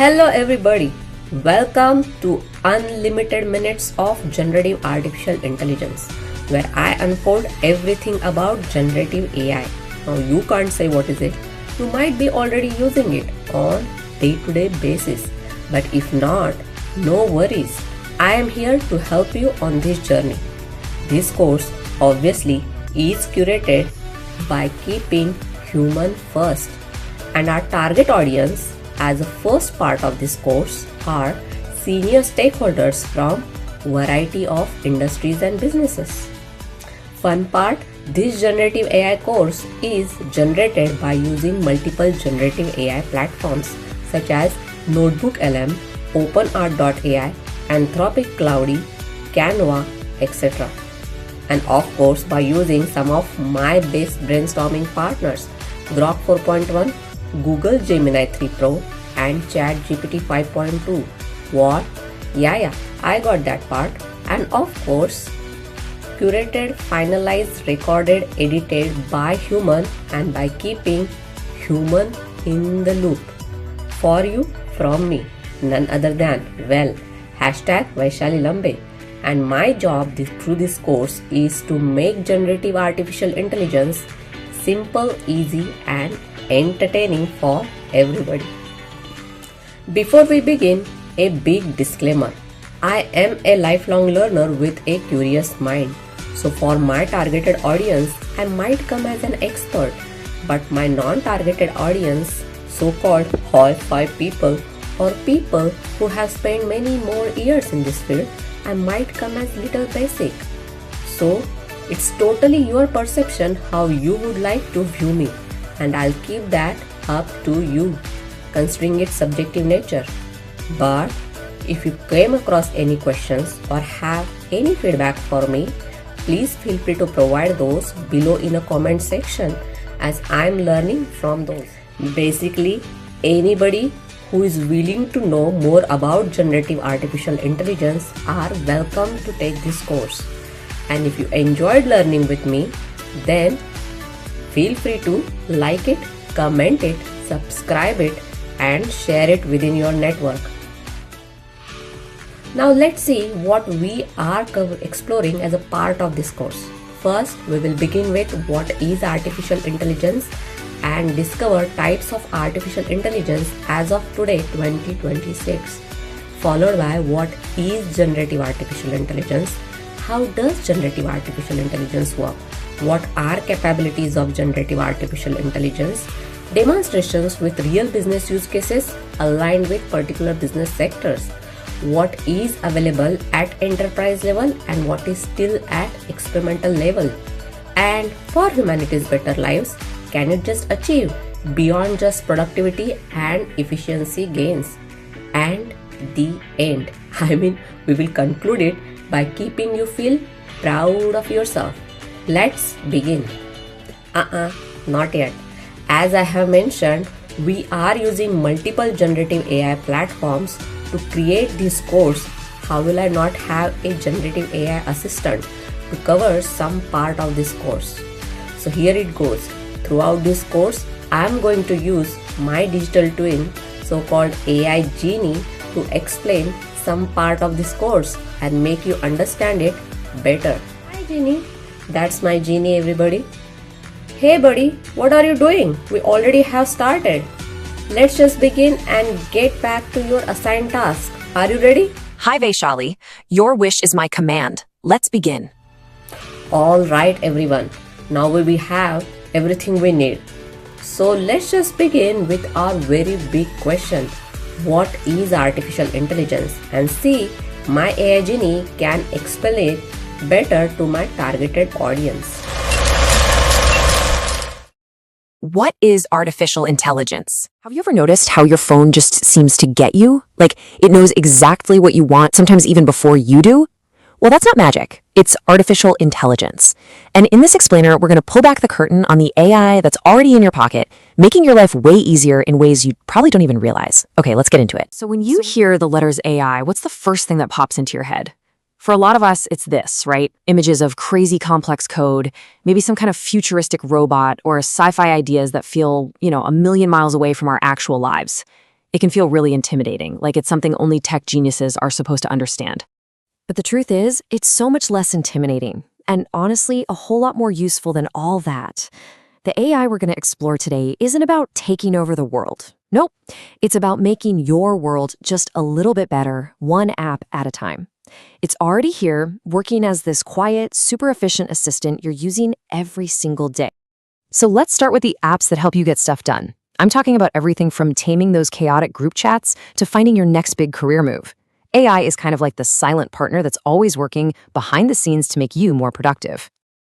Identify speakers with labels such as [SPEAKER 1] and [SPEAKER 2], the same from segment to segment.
[SPEAKER 1] Hello everybody, welcome to Unlimited Minutes of Generative Artificial Intelligence, where I unfold everything about generative AI. Now you can't say what is it, you might be already using it on day-to-day basis, but if not, no worries, I am here to help you on this journey. This course obviously is curated by keeping human first, and our target audience as a first part of this course are senior stakeholders from variety of industries and businesses. Fun part, this generative AI course is generated by using multiple generative AI platforms such as NotebookLM, OpenArt.ai, Anthropic Claude, Canva, etc. And of course by using some of my best brainstorming partners, Grok 4.1, Google Gemini 3 Pro and ChatGPT 5.2. What? Yeah, I got that part. And of course, curated, finalized, recorded, edited by human and by keeping human in the loop. For you, from me, none other than, Vaishali Lambe. And my job through this course is to make generative artificial intelligence simple, easy and entertaining for everybody. Before we begin, a big disclaimer. I am a lifelong learner with a curious mind. So for my targeted audience, I might come as an expert, but my non-targeted audience, so-called hall 5 people or people who have spent many more years in this field, I might come as little basic. So it's totally your perception how you would like to view me, and I'll keep that up to you, considering its subjective nature. But if you came across any questions or have any feedback for me, please feel free to provide those below in a comment section, as I'm learning from those. Basically, anybody who is willing to know more about generative artificial intelligence are welcome to take this course. And if you enjoyed learning with me, then feel free to like it, comment it, subscribe it and share it within your network. Now let's see what we are exploring as a part of this course. First, we will begin with what is artificial intelligence and discover types of artificial intelligence as of today 2026. Followed by what is generative artificial intelligence, how does generative artificial intelligence work, what are capabilities of generative artificial intelligence, demonstrations with real business use cases aligned with particular business sectors, what is available at enterprise level and what is still at experimental level, and for humanity's better lives, can it just achieve beyond just productivity and efficiency gains? And the end. We will conclude it by keeping you feel proud of yourself. Let's begin. Not yet. As I have mentioned, we are using multiple generative AI platforms to create this course. How will I not have a generative AI assistant to cover some part of this course? So here it goes. Throughout this course, I am going to use my digital twin, so-called AI Genie, to explain some part of this course and make you understand it better. Hi Genie, that's my Genie everybody. Hey buddy, what are you doing? We already have started. Let's just begin and get back to your assigned task. Are you ready?
[SPEAKER 2] Hi Vaishali, your wish is my command. Let's begin.
[SPEAKER 1] Alright everyone, now we have everything we need. So let's just begin with our very big question. What is artificial intelligence? And see, my AI Genie can explain it better to my targeted audience.
[SPEAKER 2] What is artificial intelligence? Have you ever noticed how your phone just seems to get you? Like, it knows exactly what you want, sometimes even before you do? Well, that's not magic. It's artificial intelligence. And in this explainer, we're going to pull back the curtain on the AI that's already in your pocket, making your life way easier in ways you probably don't even realize. Okay, let's get into it. So when you hear the letters AI, what's the first thing that pops into your head? For a lot of us, it's this, right? Images of crazy complex code, maybe some kind of futuristic robot or sci-fi ideas that feel, a million miles away from our actual lives. It can feel really intimidating, like it's something only tech geniuses are supposed to understand. But the truth is, it's so much less intimidating, and honestly, a whole lot more useful than all that. The AI we're going to explore today isn't about taking over the world. Nope, it's about making your world just a little bit better, one app at a time. It's already here, working as this quiet, super efficient assistant you're using every single day. So let's start with the apps that help you get stuff done. I'm talking about everything from taming those chaotic group chats to finding your next big career move. AI is kind of like the silent partner that's always working behind the scenes to make you more productive.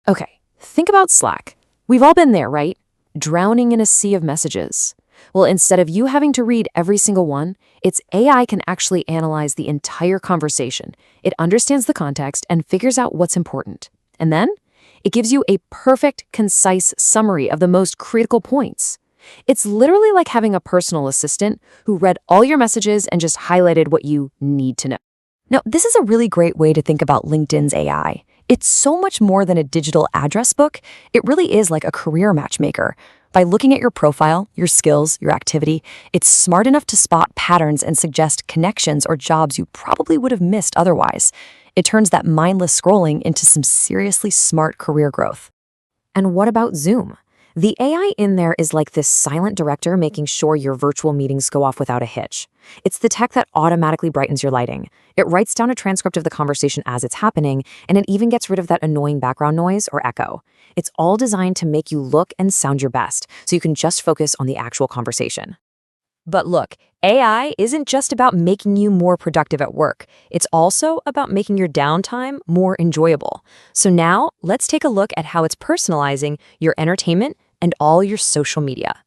[SPEAKER 2] Okay, think about Slack. We've all been there, right? Drowning in a sea of messages. Well, instead of you having to read every single one, its AI can actually analyze the entire conversation. It understands the context and figures out what's important. And then it gives you a perfect, concise summary of the most critical points. It's literally like having a personal assistant who read all your messages and just highlighted what you need to know. Now, this is a really great way to think about LinkedIn's AI. It's so much more than a digital address book. It really is like a career matchmaker. By looking at your profile, your skills, your activity, it's smart enough to spot patterns and suggest connections or jobs you probably would have missed otherwise. It turns that mindless scrolling into some seriously smart career growth. And what about Zoom? The AI in there is like this silent director making sure your virtual meetings go off without a hitch. It's the tech that automatically brightens your lighting. It writes down a transcript of the conversation as it's happening, and it even gets rid of that annoying background noise or echo. It's all designed to make you look and sound your best, so you can just focus on the actual conversation. But look, AI isn't just about making you more productive at work. It's also about making your downtime more enjoyable. So now, let's take a look at how it's personalizing your entertainment and all your social media.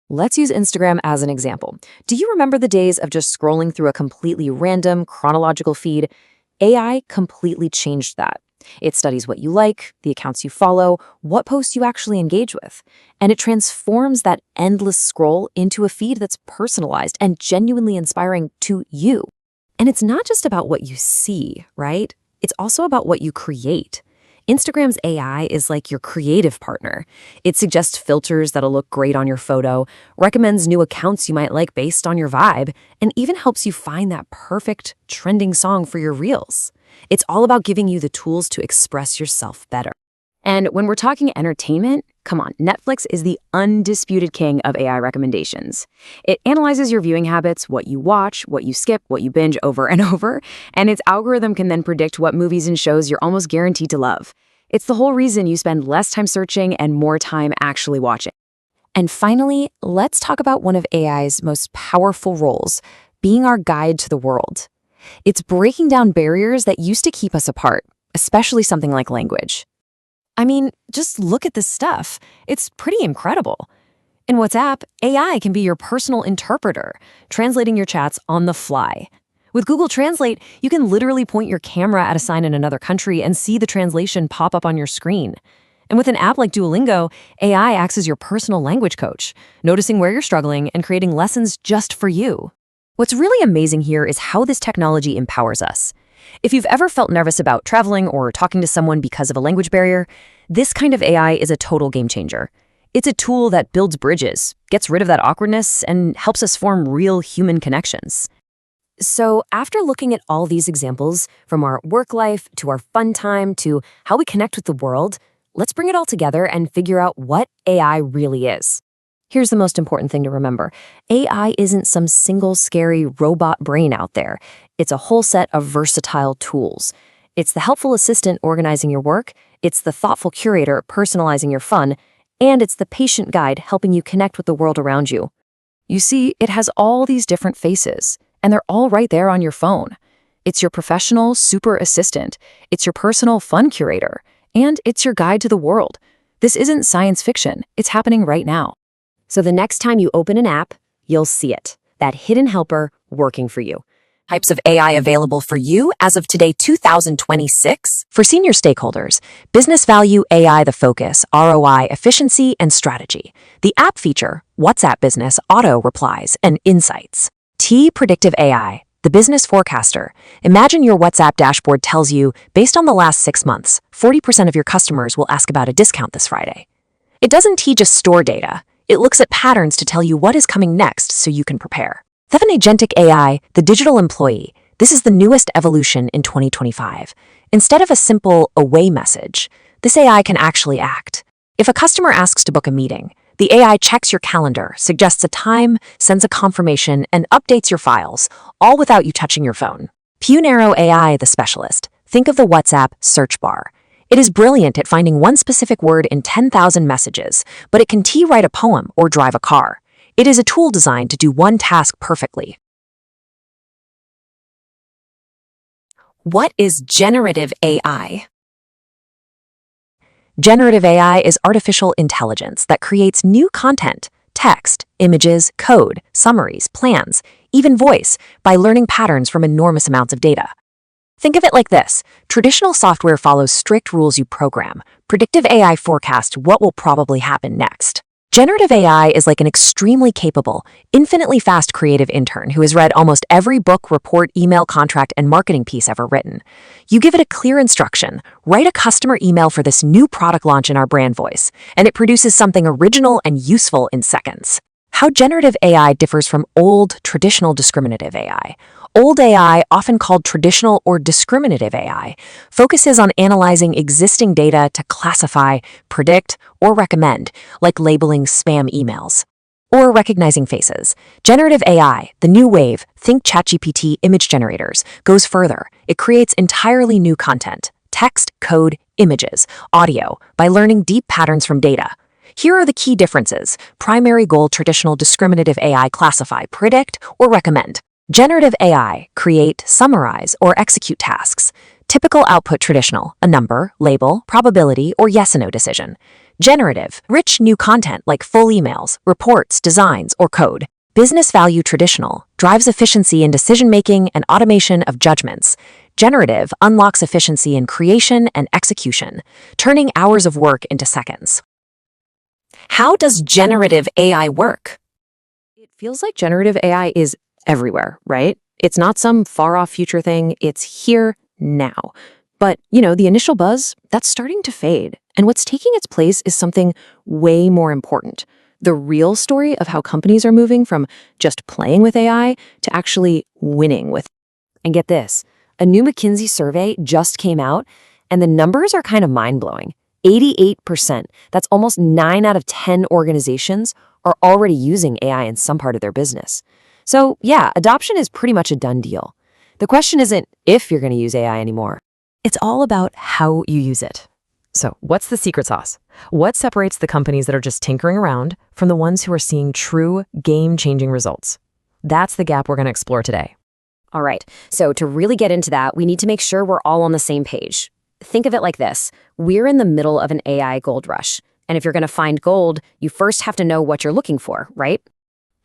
[SPEAKER 2] Let's use Instagram as an example. Do you remember the days of just scrolling through a completely random, chronological feed? AI completely changed that. It studies what you like, the accounts you follow, what posts you actually engage with, and it transforms that endless scroll into a feed that's personalized and genuinely inspiring to you. And it's not just about what you see, right? It's also about what you create. Instagram's AI is like your creative partner. It suggests filters that'll look great on your photo, recommends new accounts you might like based on your vibe, and even helps you find that perfect trending song for your reels. It's all about giving you the tools to express yourself better. And when we're talking entertainment, come on, Netflix is the undisputed king of AI recommendations. It analyzes your viewing habits, what you watch, what you skip, what you binge over and over, and its algorithm can then predict what movies and shows you're almost guaranteed to love. It's the whole reason you spend less time searching and more time actually watching. And finally, let's talk about one of AI's most powerful roles, being our guide to the world. It's breaking down barriers that used to keep us apart, especially something like language. I mean, just look at this stuff. It's pretty incredible. In WhatsApp, AI can be your personal interpreter, translating your chats on the fly. With Google Translate, you can literally point your camera at a sign in another country and see the translation pop up on your screen. And with an app like Duolingo, AI acts as your personal language coach, noticing where you're struggling and creating lessons just for you. What's really amazing here is how this technology empowers us. If you've ever felt nervous about traveling or talking to someone because of a language barrier, this kind of AI is a total game changer. It's a tool that builds bridges, gets rid of that awkwardness, and helps us form real human connections. So after looking at all these examples, from our work life to our fun time to how we connect with the world, let's bring it all together and figure out what AI really is. Here's the most important thing to remember. AI isn't some single scary robot brain out there. It's a whole set of versatile tools. It's the helpful assistant organizing your work, it's the thoughtful curator personalizing your fun, and it's the patient guide helping you connect with the world around you. You see, it has all these different faces, and they're all right there on your phone. It's your professional super assistant, it's your personal fun curator, and it's your guide to the world. This isn't science fiction, it's happening right now. So the next time you open an app, you'll see it, that hidden helper working for you. Types of AI available for you as of today, 2026. For senior stakeholders, business value AI the focus, ROI efficiency and strategy. The app feature, WhatsApp business auto replies and insights. T predictive AI, the business forecaster. Imagine your WhatsApp dashboard tells you, based on the last 6 months, 40% of your customers will ask about a discount this Friday. It doesn't just store data. It looks at patterns to tell you what is coming next so you can prepare. They have an agentic AI, the digital employee. This is the newest evolution in 2025. Instead of a simple away message, this AI can actually act. If a customer asks to book a meeting, the AI checks your calendar, suggests a time, sends a confirmation, and updates your files, all without you touching your phone. Punero AI, the specialist. Think of the WhatsApp search bar. It is brilliant at finding one specific word in 10,000 messages, but it can write a poem or drive a car. It is a tool designed to do one task perfectly. What is generative AI? Generative AI is artificial intelligence that creates new content, text, images, code, summaries, plans, even voice, by learning patterns from enormous amounts of data. Think of it like this. Traditional software follows strict rules you program. Predictive AI forecasts what will probably happen next. Generative AI is like an extremely capable, infinitely fast creative intern who has read almost every book, report, email, contract, and marketing piece ever written. You give it a clear instruction, write a customer email for this new product launch in our brand voice, and it produces something original and useful in seconds. How generative AI differs from old, traditional discriminative AI. Old AI, often called traditional or discriminative AI, focuses on analyzing existing data to classify, predict, or recommend, like labeling spam emails. Or recognizing faces. Generative AI, the new wave, think ChatGPT image generators, goes further. It creates entirely new content, text, code, images, audio, by learning deep patterns from data. Here are the key differences. Primary goal: traditional discriminative AI, classify, predict, or recommend. Generative AI, create, summarize, or execute tasks. Typical output: traditional, a number, label, probability, or yes and no decision. Generative, rich new content like full emails, reports, designs, or code. Business value: traditional, drives efficiency in decision-making and automation of judgments. Generative unlocks efficiency in creation and execution, turning hours of work into seconds. How does generative AI work?
[SPEAKER 3] It feels like generative AI is everywhere, right? It's not some far-off future thing, it's here now. But, the initial buzz, that's starting to fade. And what's taking its place is something way more important. The real story of how companies are moving from just playing with AI to actually winning with. And get this, a new McKinsey survey just came out, and the numbers are kind of mind-blowing. 88%, that's almost 9 out of 10 organizations, are already using AI in some part of their business. So yeah, adoption is pretty much a done deal. The question isn't if you're going to use AI anymore. It's all about how you use it. So what's the secret sauce? What separates the companies that are just tinkering around from the ones who are seeing true game-changing results? That's the gap we're going to explore today.
[SPEAKER 4] All right, so to really get into that, we need to make sure we're all on the same page. Think of it like this. We're in the middle of an AI gold rush. And if you're going to find gold, you first have to know what you're looking for, right?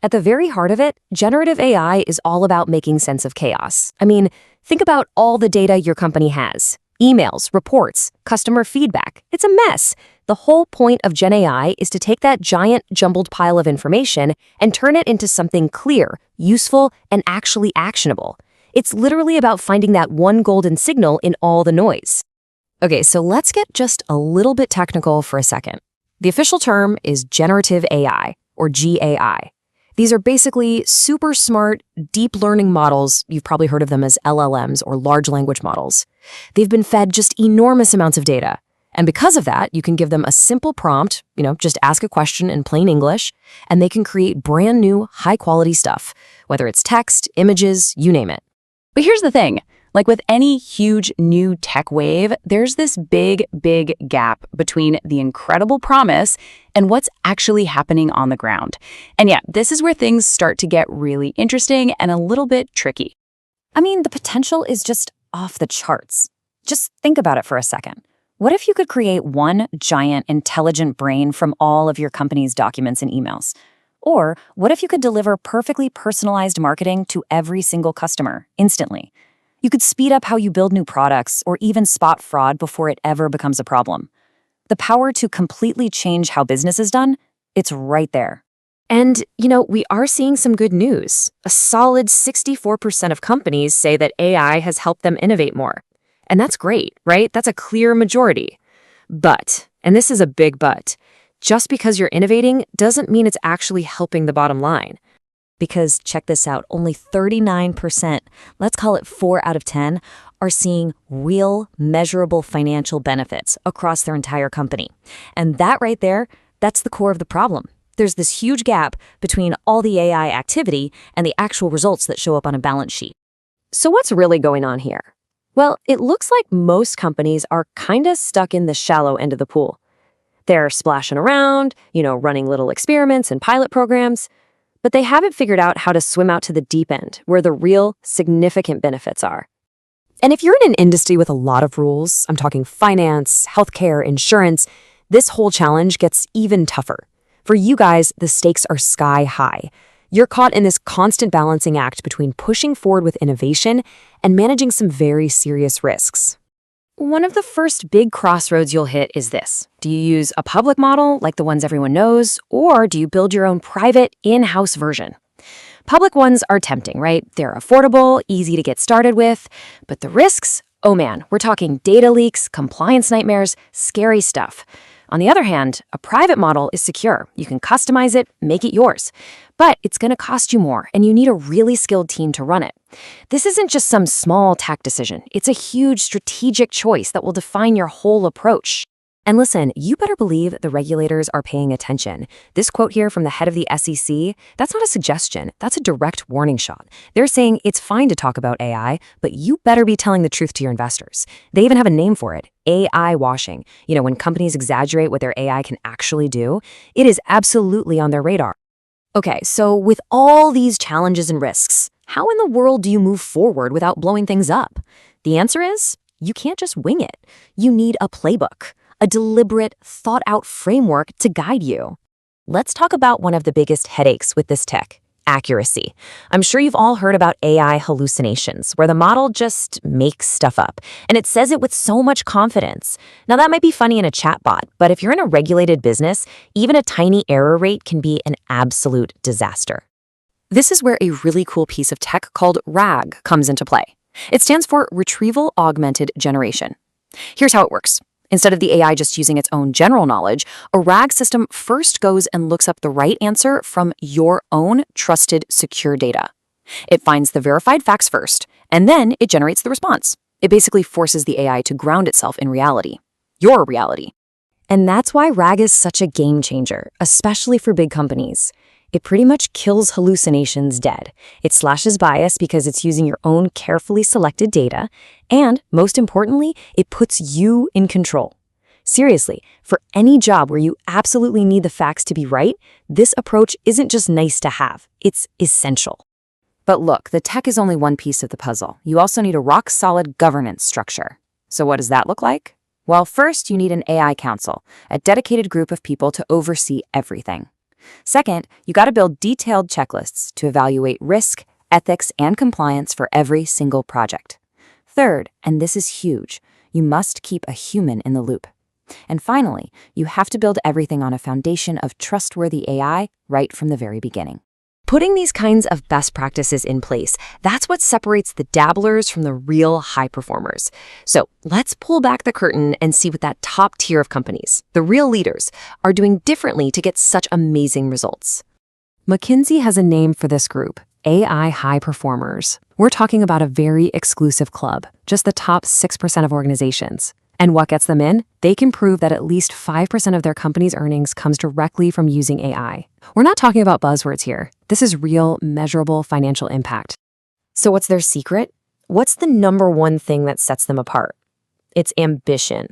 [SPEAKER 4] At the very heart of it, generative AI is all about making sense of chaos. I mean, think about all the data your company has. Emails, reports, customer feedback. It's a mess. The whole point of Gen AI is to take that giant jumbled pile of information and turn it into something clear, useful, and actually actionable. It's literally about finding that one golden signal in all the noise. Okay, so let's get just a little bit technical for a second. The official term is generative AI, or GAI. These are basically super smart, deep learning models. You've probably heard of them as LLMs, or large language models. They've been fed just enormous amounts of data. And because of that, you can give them a simple prompt, just ask a question in plain English, and they can create brand new, high-quality stuff, whether it's text, images, you name it.
[SPEAKER 5] But here's the thing. Like with any huge new tech wave, there's this big, big gap between the incredible promise and what's actually happening on the ground. And yeah, this is where things start to get really interesting and a little bit tricky.
[SPEAKER 4] I mean, the potential is just off the charts. Just think about it for a second. What if you could create one giant intelligent brain from all of your company's documents and emails? Or what if you could deliver perfectly personalized marketing to every single customer instantly? You could speed up how you build new products or even spot fraud before it ever becomes a problem. The power to completely change how business is done, it's right there.
[SPEAKER 3] And, we are seeing some good news. A solid 64% of companies say that AI has helped them innovate more. And that's great, right? That's a clear majority. But, and this is a big but, just because you're innovating doesn't mean it's actually helping the bottom line.
[SPEAKER 4] Because check this out, only 39%, let's call it 4 out of 10, are seeing real, measurable financial benefits across their entire company. And that right there, that's the core of the problem. There's this huge gap between all the AI activity and the actual results that show up on a balance sheet.
[SPEAKER 3] So what's really going on here? Well, it looks like most companies are kinda stuck in the shallow end of the pool. They're splashing around, running little experiments and pilot programs, but they haven't figured out how to swim out to the deep end, where the real, significant benefits are. And if you're in an industry with a lot of rules, I'm talking finance, healthcare, insurance, this whole challenge gets even tougher. For you guys, the stakes are sky high. You're caught in this constant balancing act between pushing forward with innovation and managing some very serious risks. One of the first big crossroads you'll hit is this. Do you use a public model like the ones everyone knows, or do you build your own private, in-house version? Public ones are tempting, right? They're affordable, easy to get started with, but the risks? Oh man, we're talking data leaks, compliance nightmares, scary stuff. On the other hand, a private model is secure. You can customize it, make it yours. But it's going to cost you more, and you need a really skilled team to run it. This isn't just some small tech decision. It's a huge strategic choice that will define your whole approach. And listen, you better believe the regulators are paying attention. This quote here from the head of the SEC, that's not a suggestion. That's a direct warning shot. They're saying it's fine to talk about AI, but you better be telling the truth to your investors. They even have a name for it, AI washing. When companies exaggerate what their AI can actually do, it is absolutely on their radar. Okay, so with all these challenges and risks, how in the world do you move forward without blowing things up? The answer is, you can't just wing it. You need a playbook, a deliberate, thought-out framework to guide you. Let's talk about one of the biggest headaches with this tech, accuracy. I'm sure you've all heard about AI hallucinations, where the model just makes stuff up, and it says it with so much confidence. Now, that might be funny in a chatbot, but if you're in a regulated business, even a tiny error rate can be an absolute disaster. This is where a really cool piece of tech called RAG comes into play. It stands for Retrieval Augmented Generation. Here's how it works. Instead of the AI just using its own general knowledge, a RAG system first goes and looks up the right answer from your own trusted, secure data. It finds the verified facts first, and then it generates the response. It basically forces the AI to ground itself in reality, your reality. And that's why RAG is such a game changer, especially for big companies. It pretty much kills hallucinations dead. It slashes bias because it's using your own carefully selected data, and most importantly, it puts you in control. Seriously, for any job where you absolutely need the facts to be right, this approach isn't just nice to have, it's essential. But look, the tech is only one piece of the puzzle. You also need a rock-solid governance structure. So what does that look like? Well, first, you need an AI council, a dedicated group of people to oversee everything. Second, you got to build detailed checklists to evaluate risk, ethics, and compliance for every single project. Third, and this is huge, you must keep a human in the loop. And finally, you have to build everything on a foundation of trustworthy AI right from the very beginning. Putting these kinds of best practices in place, that's what separates the dabblers from the real high performers. So let's pull back the curtain and see what that top tier of companies, the real leaders, are doing differently to get such amazing results. McKinsey has a name for this group, AI high performers. We're talking about a very exclusive club, just the top 6% of organizations. And what gets them in? They can prove that at least 5% of their company's earnings comes directly from using AI. We're not talking about buzzwords here. This is real, measurable financial impact. So what's their secret? What's the number one thing that sets them apart? It's ambition.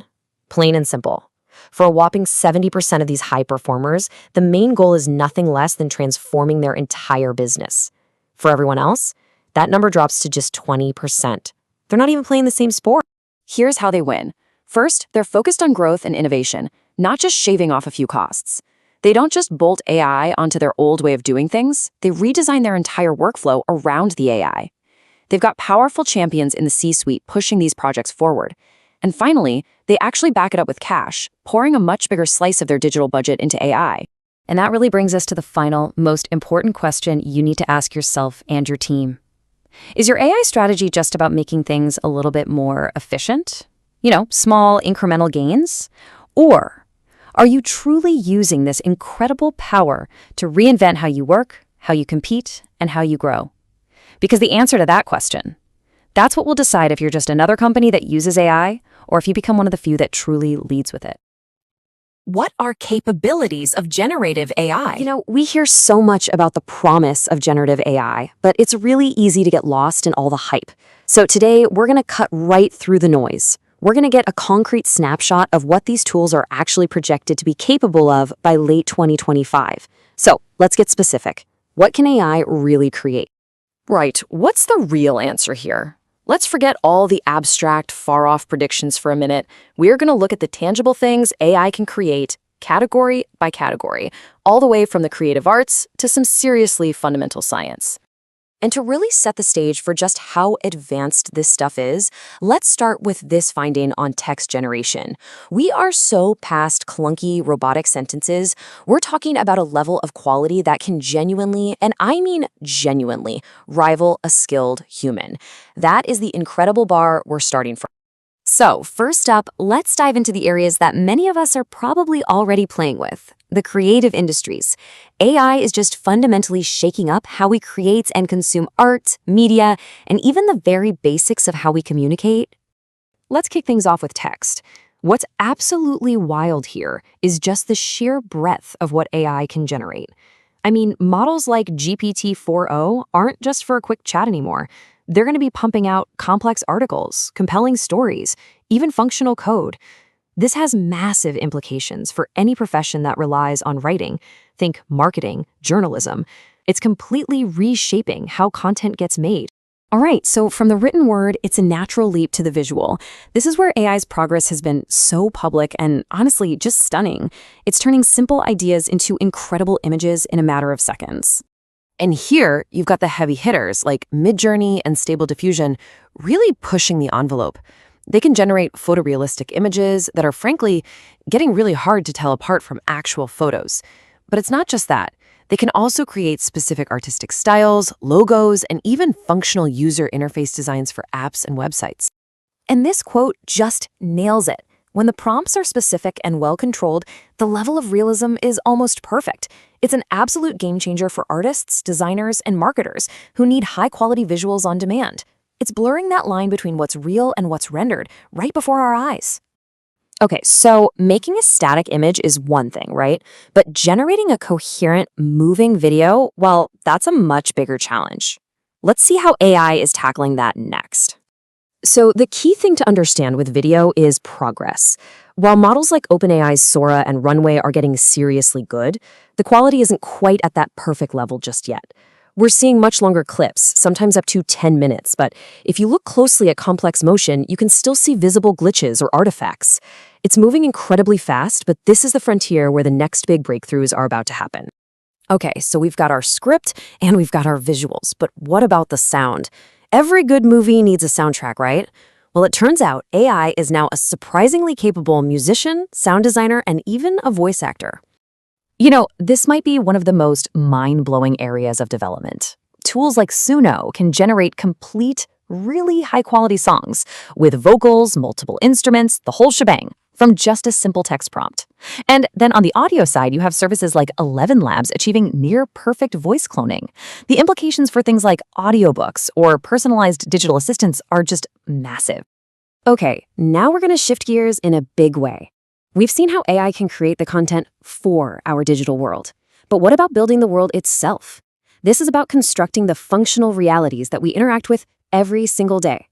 [SPEAKER 3] Plain and simple. For a whopping 70% of these high performers, the main goal is nothing less than transforming their entire business. For everyone else, that number drops to just 20%. They're not even playing the same sport. Here's how they win. First, they're focused on growth and innovation, not just shaving off a few costs. They don't just bolt AI onto their old way of doing things, they redesign their entire workflow around the AI. They've got powerful champions in the C-suite pushing these projects forward. And finally, they actually back it up with cash, pouring a much bigger slice of their digital budget into AI. And that really brings us to the final, most important question you need to ask yourself and your team. Is your AI strategy just about making things a little bit more efficient? Small incremental gains? Or are you truly using this incredible power to reinvent how you work,
[SPEAKER 5] how you compete, and how you grow? Because the answer to that question, that's what will decide if you're just another company that uses AI or if you become one of the few that truly leads with it.
[SPEAKER 3] What are capabilities of generative AI?
[SPEAKER 4] We hear so much about the promise of generative AI, but it's really easy to get lost in all the hype. So today, we're going to cut right through the noise. We're going to get a concrete snapshot of what these tools are actually projected to be capable of by late 2025. So let's get specific. What can AI really create?
[SPEAKER 3] Right, what's the real answer here? Let's forget all the abstract, far-off predictions for a minute. We're going to look at the tangible things AI can create, category by category, all the way from the creative arts to some seriously fundamental science.
[SPEAKER 4] And to really set the stage for just how advanced this stuff is, let's start with this finding on text generation. We are so past clunky robotic sentences, we're talking about a level of quality that can genuinely, and I mean genuinely, rival a skilled human. That is the incredible bar we're starting from. So, first up, let's dive into the areas that many of us are probably already playing with, the creative industries. AI is just fundamentally shaking up how we create and consume art, media, and even the very basics of how we communicate. Let's kick things off with text. What's absolutely wild here is just the sheer breadth of what AI can generate. I mean, models like GPT-4o aren't just for a quick chat anymore. They're going to be pumping out complex articles, compelling stories, even functional code. This has massive implications for any profession that relies on writing. Think marketing, journalism. It's completely reshaping how content gets made. All right, so from the written word, it's a natural leap to the visual. This is where AI's progress has been so public and honestly just stunning. It's turning simple ideas into incredible images in a matter of seconds.
[SPEAKER 3] And here, you've got the heavy hitters like Midjourney and Stable Diffusion really pushing the envelope. They can generate photorealistic images that are frankly getting really hard to tell apart from actual photos. But it's not just that. They can also create specific artistic styles, logos, and even functional user interface designs for apps and websites.
[SPEAKER 4] And this quote just nails it. When the prompts are specific and well-controlled, the level of realism is almost perfect. It's an absolute game changer for artists, designers, and marketers who need high-quality visuals on demand. It's blurring that line between what's real and what's rendered right before our eyes. Okay, so making a static image is one thing, right? But generating a coherent, moving video, well, that's a much bigger challenge. Let's see how AI is tackling that next. So the key thing to understand with video is progress. While models like OpenAI's Sora and Runway are getting seriously good, the quality isn't quite at that perfect level just yet. We're seeing much longer clips, sometimes up to 10 minutes, but if you look closely at complex motion, you can still see visible glitches or artifacts. It's moving incredibly fast, but this is the frontier where the next big breakthroughs are about to happen. Okay, so we've got our script and we've got our visuals, but what about the sound? Every good movie needs a soundtrack, right? Well, it turns out AI is now a surprisingly capable musician, sound designer, and even a voice actor.
[SPEAKER 5] This might be one of the most mind-blowing areas of development. Tools like Suno can generate complete, really high-quality songs with vocals, multiple instruments, the whole shebang, from just a simple text prompt. And then on the audio side, you have services like 11 Labs achieving near-perfect voice cloning. The implications for things like audiobooks or personalized digital assistants are just massive.
[SPEAKER 4] Okay, now we're going to shift gears in a big way. We've seen how AI can create the content for our digital world. But what about building the world itself? This is about constructing the functional realities that we interact with every single day.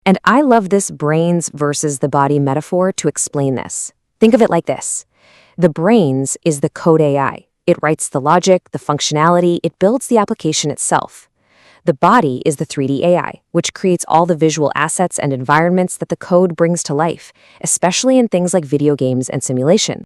[SPEAKER 4] And I love this brains versus the body metaphor to explain this. Think of it like this. The brains is the code AI. It writes the logic, the functionality, it builds the application itself. The body is the 3D AI, which creates all the visual assets and environments that the code brings to life, especially in things like video games and simulation.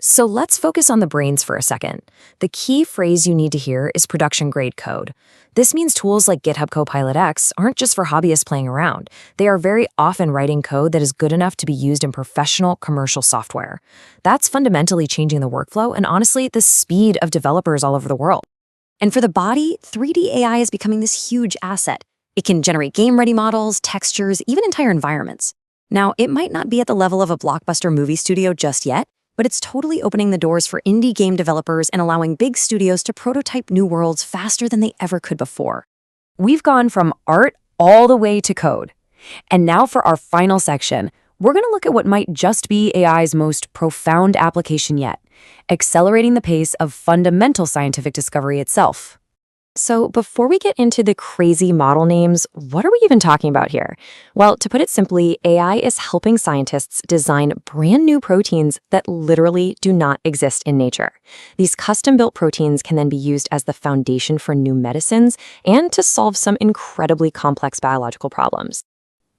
[SPEAKER 4] So let's focus on the brains for a second. The key phrase you need to hear is production-grade code. This means tools like GitHub Copilot X aren't just for hobbyists playing around. They are very often writing code that is good enough to be used in professional commercial software. That's fundamentally changing the workflow and honestly, the speed of developers all over the world. And for the body, 3D AI is becoming this huge asset. It can generate game-ready models, textures, even entire environments. Now, it might not be at the level of a blockbuster movie studio just yet, but it's totally opening the doors for indie game developers and allowing big studios to prototype new worlds faster than they ever could before. We've gone from art all the way to code. And now for our final section, we're going to look at what might just be AI's most profound application yet, accelerating the pace of fundamental scientific discovery itself. So before we get into the crazy model names, what are we even talking about here? Well, to put it simply, AI is helping scientists design brand new proteins that literally do not exist in nature. These custom-built proteins can then be used as the foundation for new medicines and to solve some incredibly complex biological problems.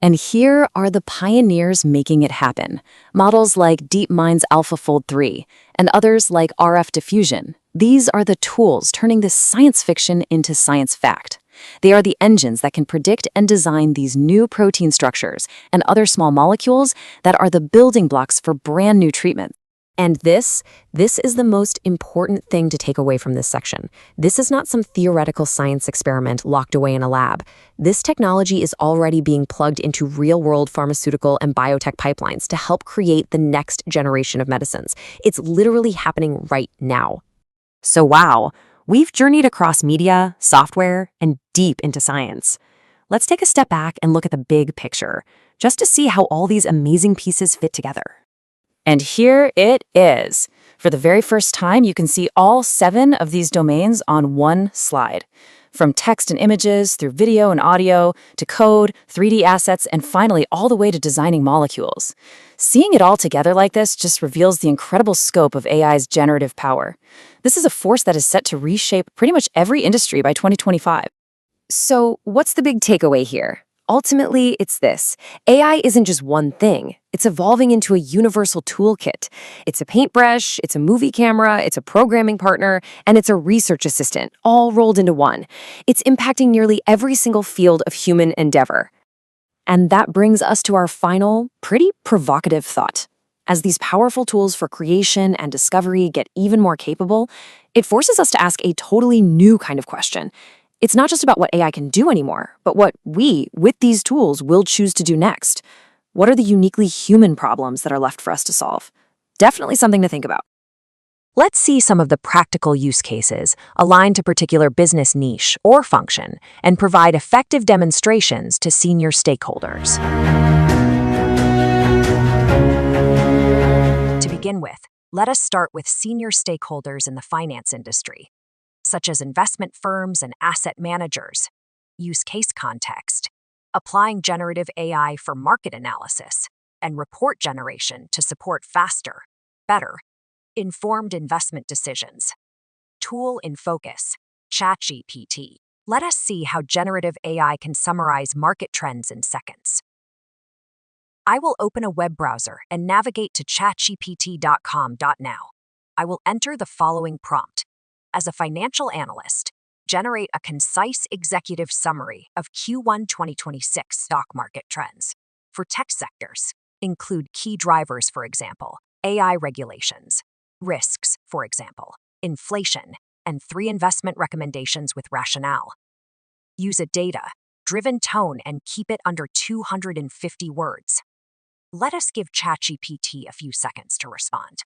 [SPEAKER 4] And here are the pioneers making it happen. Models like DeepMind's AlphaFold 3 and others like RF diffusion. These are the tools turning this science fiction into science fact. They are the engines that can predict and design these new protein structures and other small molecules that are the building blocks for brand new treatments. And this is the most important thing to take away from this section. This is not some theoretical science experiment locked away in a lab. This technology is already being plugged into real-world pharmaceutical and biotech pipelines to help create the next generation of medicines. It's literally happening right now. So wow, we've journeyed across media, software, and deep into science. Let's take a step back and look at the big picture, just to see how all these amazing pieces fit together. And here it is. For the very first time, you can see all 7 of these domains on one slide. From text and images, through video and audio, to code, 3D assets, and finally all the way to designing molecules. Seeing it all together like this just reveals the incredible scope of AI's generative power. This is a force that is set to reshape pretty much every industry by 2025. So, what's the big takeaway here? Ultimately, it's this. AI isn't just one thing. It's evolving into a universal toolkit. It's a paintbrush, it's a movie camera, it's a programming partner, and it's a research assistant, all rolled into one. It's impacting nearly every single field of human endeavor. And that brings us to our final, pretty provocative thought. As these powerful tools for creation and discovery get even more capable, it forces us to ask a totally new kind of question. It's not just about what AI can do anymore, but what we, with these tools, will choose to do next. What are the uniquely human problems that are left for us to solve? Definitely something to think about.
[SPEAKER 2] Let's see some of the practical use cases aligned to particular business niche or function and provide effective demonstrations to senior stakeholders.
[SPEAKER 6] To begin with, let us start with senior stakeholders in the finance industry, such as investment firms and asset managers. Use case context, applying generative AI for market analysis and report generation to support faster, better, informed investment decisions. Tool in focus, ChatGPT. Let us see how generative AI can summarize market trends in seconds. I will open a web browser and navigate to chatgpt.com.now. I will enter the following prompt. As a financial analyst, generate a concise executive summary of Q1 2026 stock market trends. For tech sectors, include key drivers, for example, AI regulations, risks, for example, inflation, and 3 investment recommendations with rationale. Use a data-driven tone and keep it under 250 words. Let us give ChatGPT a few seconds to respond.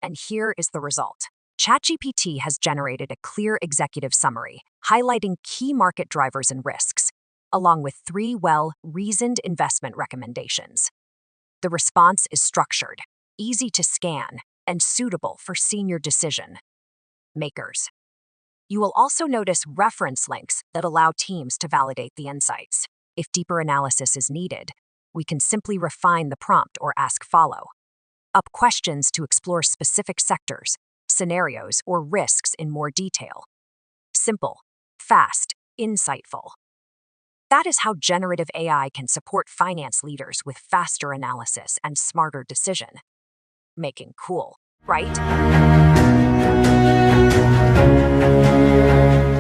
[SPEAKER 6] And here is the result. ChatGPT has generated a clear executive summary, highlighting key market drivers and risks, along with 3 well-reasoned investment recommendations. The response is structured, easy to scan, and suitable for senior decision makers. You will also notice reference links that allow teams to validate the insights. If deeper analysis is needed, we can simply refine the prompt or ask follow-up questions to explore specific sectors, scenarios, or risks in more detail. Simple, fast, insightful. That is how generative AI can support finance leaders with faster analysis and smarter decision making. Cool, right?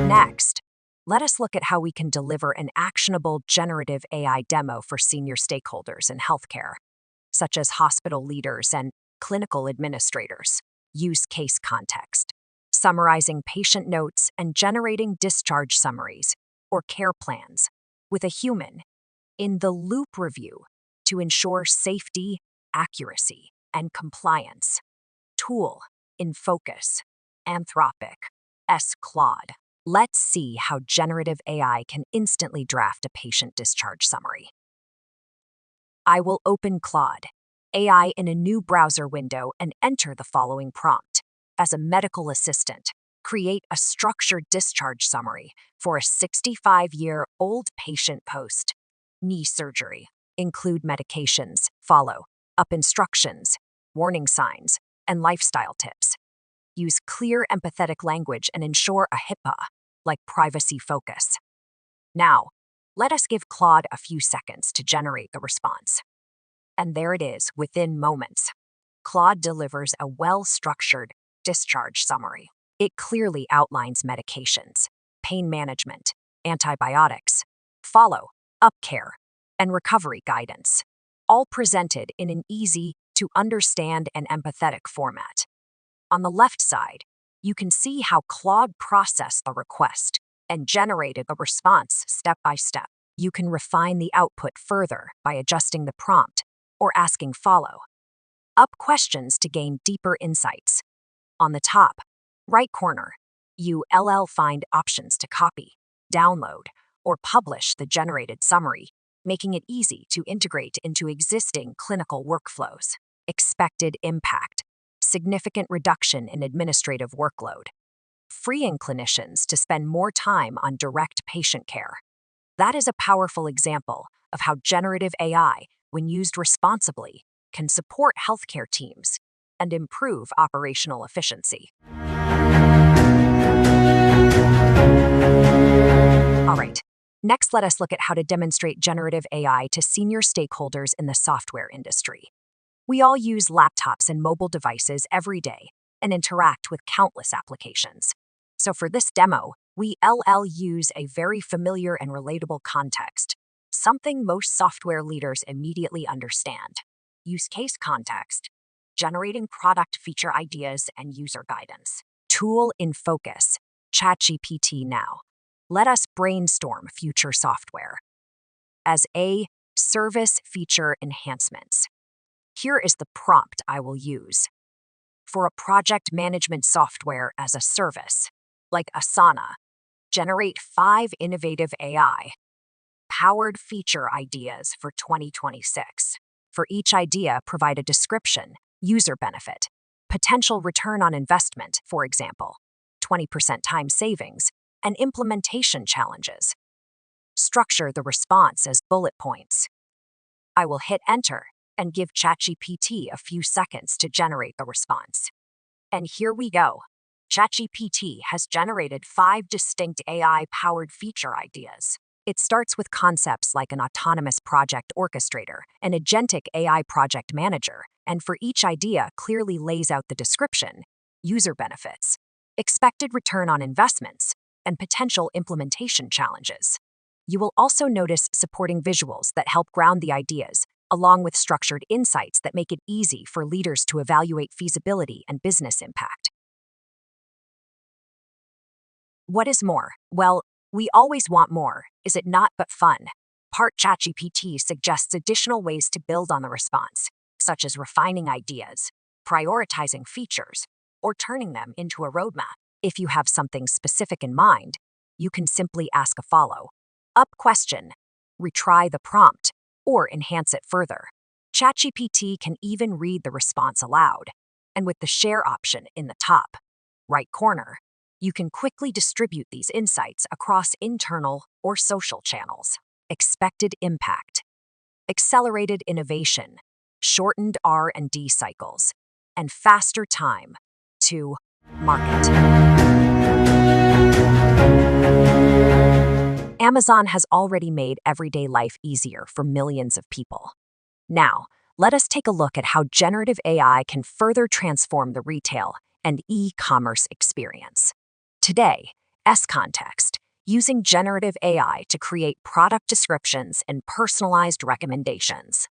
[SPEAKER 6] Next, let us look at how we can deliver an actionable generative AI demo for senior stakeholders in healthcare, such as hospital leaders and clinical administrators. Use case context, summarizing patient notes and generating discharge summaries or care plans with a human in the loop review to ensure safety, accuracy, and compliance. Tool in focus. Anthropic. Claude. Let's see how generative AI can instantly draft a patient discharge summary. I will open Claude AI in a new browser window and enter the following prompt. As a medical assistant, create a structured discharge summary for a 65-year-old patient post knee surgery. Include medications, follow up instructions, warning signs, and lifestyle tips. Use clear, empathetic language and ensure a HIPAA, like privacy focus. Now, let us give Claude a few seconds to generate the response. And there it is, within moments. Claude delivers a well-structured discharge summary. It clearly outlines medications, pain management, antibiotics, follow-up care, and recovery guidance, all presented in an easy-to-understand and empathetic format. On the left side, you can see how Claude processed the request and generated the response step by step. You can refine the output further by adjusting the prompt or asking follow-up questions to gain deeper insights. On the top right corner, you'll find options to copy, download, or publish the generated summary, making it easy to integrate into existing clinical workflows. Expected impact: significant reduction in administrative workload, freeing clinicians to spend more time on direct patient care. That is a powerful example of how generative AI, when used responsibly, can support healthcare teams and improve operational efficiency. All right, next let us look at how to demonstrate generative AI to senior stakeholders in the software industry. We all use laptops and mobile devices every day and interact with countless applications. So for this demo, we'll use a very familiar and relatable context, something most software leaders immediately understand. Use case context, generating product feature ideas and user guidance. Tool in focus, ChatGPT now. Let us brainstorm future software. As a service feature enhancements. Here is the prompt I will use. For a project management software as a service, like Asana, generate 5 innovative AI-powered feature ideas for 2026. For each idea, provide a description, user benefit, potential return on investment, for example, 20% time savings, and implementation challenges. Structure the response as bullet points. I will hit enter and give ChatGPT a few seconds to generate the response. And here we go. ChatGPT has generated 5 distinct AI-powered feature ideas. It starts with concepts like an autonomous project orchestrator, an agentic AI project manager, and for each idea clearly lays out the description, user benefits, expected return on investments, and potential implementation challenges. You will also notice supporting visuals that help ground the ideas, along with structured insights that make it easy for leaders to evaluate feasibility and business impact. What is more? Well, we always want more, is it not, but fun? Part ChatGPT suggests additional ways to build on the response, such as refining ideas, prioritizing features, or turning them into a roadmap. If you have something specific in mind, you can simply ask a follow-up question, retry the prompt, or enhance it further. ChatGPT can even read the response aloud, and with the share option in the top right corner, you can quickly distribute these insights across internal or social channels. Expected impact: accelerated innovation, shortened R&D cycles, and faster time to market. Amazon has already made everyday life easier for millions of people. Now, let us take a look at how generative AI can further transform the retail and e-commerce experience. Today, S-Context, using generative AI to create product descriptions and personalized recommendations.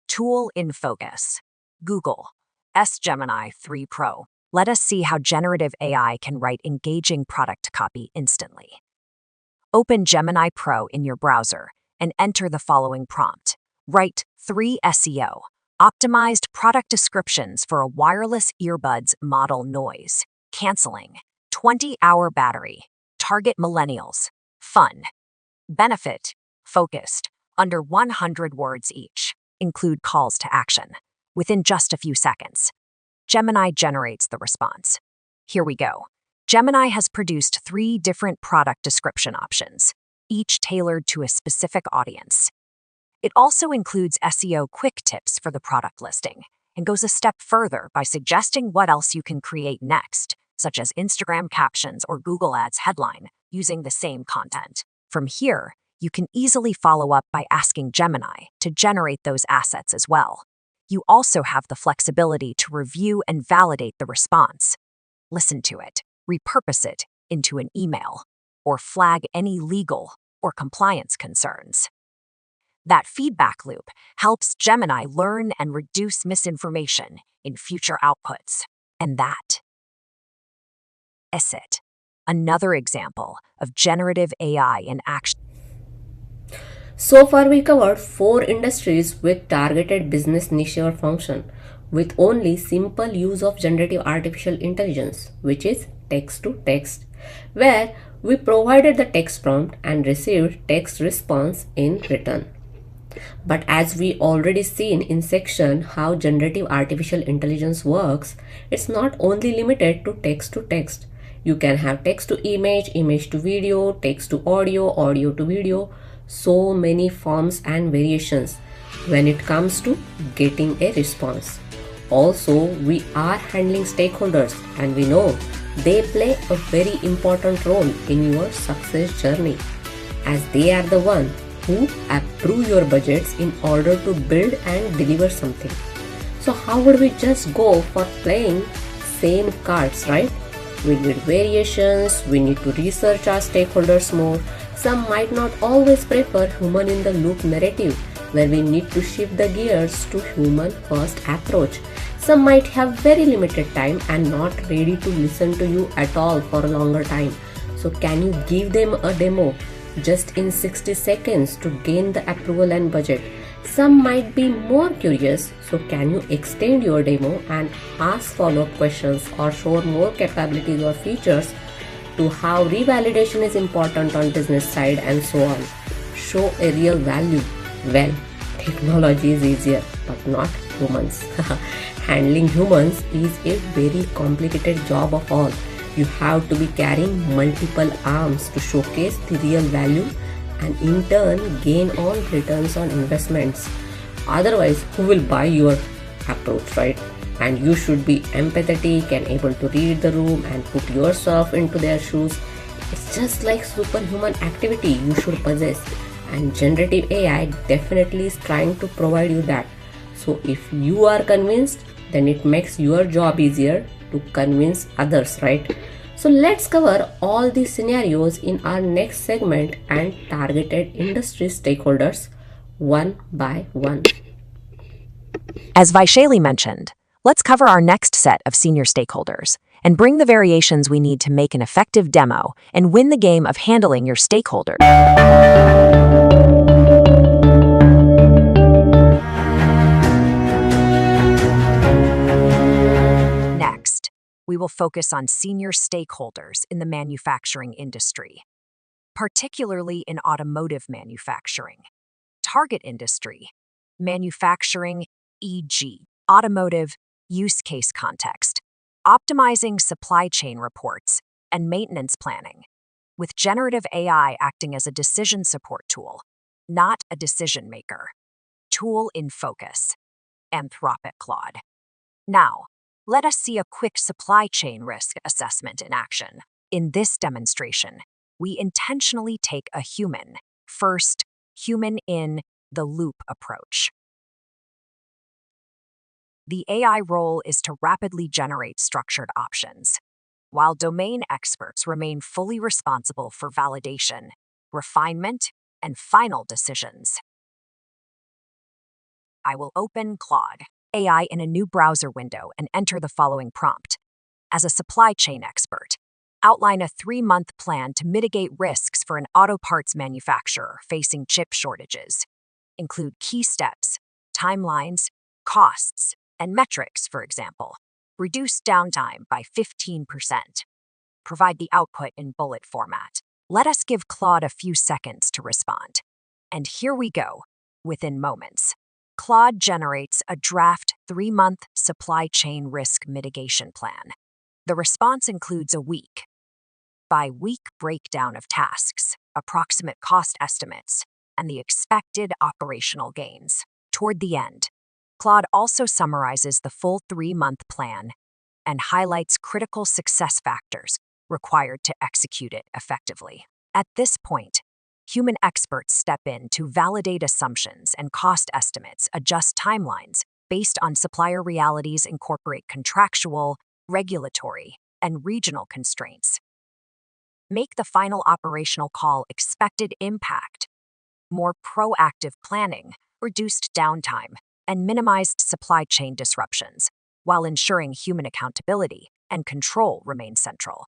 [SPEAKER 6] Tool in focus, Google, Gemini 3 Pro. Let us see how generative AI can write engaging product copy instantly. Open Gemini Pro in your browser and enter the following prompt. Write 3 SEO Optimized product descriptions for a wireless earbuds model noise. Canceling. 20-hour battery. Target millennials. Fun. Benefit. Focused. Under 100 words each. Include calls to action. Within just a few seconds. Gemini generates the response. Here we go. Gemini has produced 3 different product description options, each tailored to a specific audience. It also includes SEO quick tips for the product listing and goes a step further by suggesting what else you can create next, such as Instagram captions or Google Ads headline, using the same content. From here, you can easily follow up by asking Gemini to generate those assets as well. You also have the flexibility to review and validate the response. Listen to it, repurpose it into an email, or flag any legal or compliance concerns. That feedback loop helps Gemini learn and reduce misinformation in future outputs. And that is it. Another example of generative AI in action.
[SPEAKER 1] So far, we covered 4 industries with targeted business niche or function, with only simple use of generative artificial intelligence, which is text to text, where we provided the text prompt and received text response in return. But as we already seen in section how generative artificial intelligence works, it's not only limited to text to text. You can have text to image, image to video, text to audio, audio to video, so many forms and variations when it comes to getting a response. Also, we are handling stakeholders and we know they play a very important role in your success journey, as they are the one who approve your budgets in order to build and deliver something. So how would we just go for playing same cards, right? We need variations, we need to research our stakeholders more. Some might not always prefer human in the loop narrative, where we need to shift the gears to human first approach. Some might have very limited time and not ready to listen to you at all for a longer time. So can you give them a demo just in 60 seconds to gain the approval and budget? Some might be more curious, so can you extend your demo and ask follow-up questions or show more capabilities or features to how revalidation is important on business side and so on. Show a real value. Well, technology is easier, but not humans. Handling humans is a very complicated job of all. You have to be carrying multiple arms to showcase the real value and in turn gain all returns on investments. Otherwise, who will buy your approach, right? And you should be empathetic and able to read the room and put yourself into their shoes. It's just like superhuman activity you should possess, and generative AI definitely is trying to provide you that. So if you are convinced, then it makes your job easier to convince others, right? So let's cover all these scenarios in our next segment and targeted industry stakeholders one by one.
[SPEAKER 6] As Vaishali mentioned, let's cover our next set of senior stakeholders and bring the variations we need to make an effective demo and win the game of handling your stakeholders. Next, we will focus on senior stakeholders in the manufacturing industry, particularly in automotive manufacturing. Target industry, manufacturing, e.g., automotive, use case context, optimizing supply chain reports, and maintenance planning, with generative AI acting as a decision support tool, not a decision maker. Tool in focus, Anthropic Claude. Now, let us see a quick supply chain risk assessment in action. In this demonstration, we intentionally take a human-first, human-in-the-loop approach. The AI role is to rapidly generate structured options, while domain experts remain fully responsible for validation, refinement, and final decisions. I will open Claude AI in a new browser window and enter the following prompt. As a supply chain expert, outline a 3-month plan to mitigate risks for an auto parts manufacturer facing chip shortages. Include key steps, timelines, costs, and metrics, for example. Reduce downtime by 15%. Provide the output in bullet format. Let us give Claude a few seconds to respond. And here we go, within moments. Claude generates a draft 3-month supply chain risk mitigation plan. The response includes a week by week breakdown of tasks, approximate cost estimates, and the expected operational gains. Toward the end, Claude also summarizes the full 3-month plan and highlights critical success factors required to execute it effectively. At this point, human experts step in to validate assumptions and cost estimates, adjust timelines based on supplier realities, incorporate contractual, regulatory, and regional constraints. Make the final operational call expected impact, more proactive planning, reduced downtime, and minimized supply chain disruptions, while ensuring human accountability and control remain central.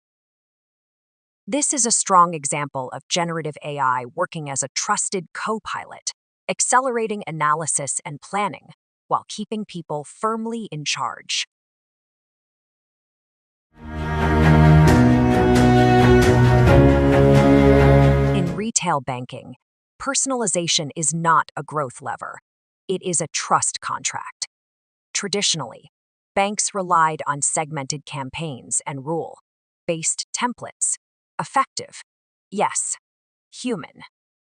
[SPEAKER 6] This is a strong example of generative AI working as a trusted co-pilot, accelerating analysis and planning while keeping people firmly in charge. In retail banking, personalization is not a growth lever. It is a trust contract. Traditionally, banks relied on segmented campaigns and rule-based templates. Effective, yes. Human,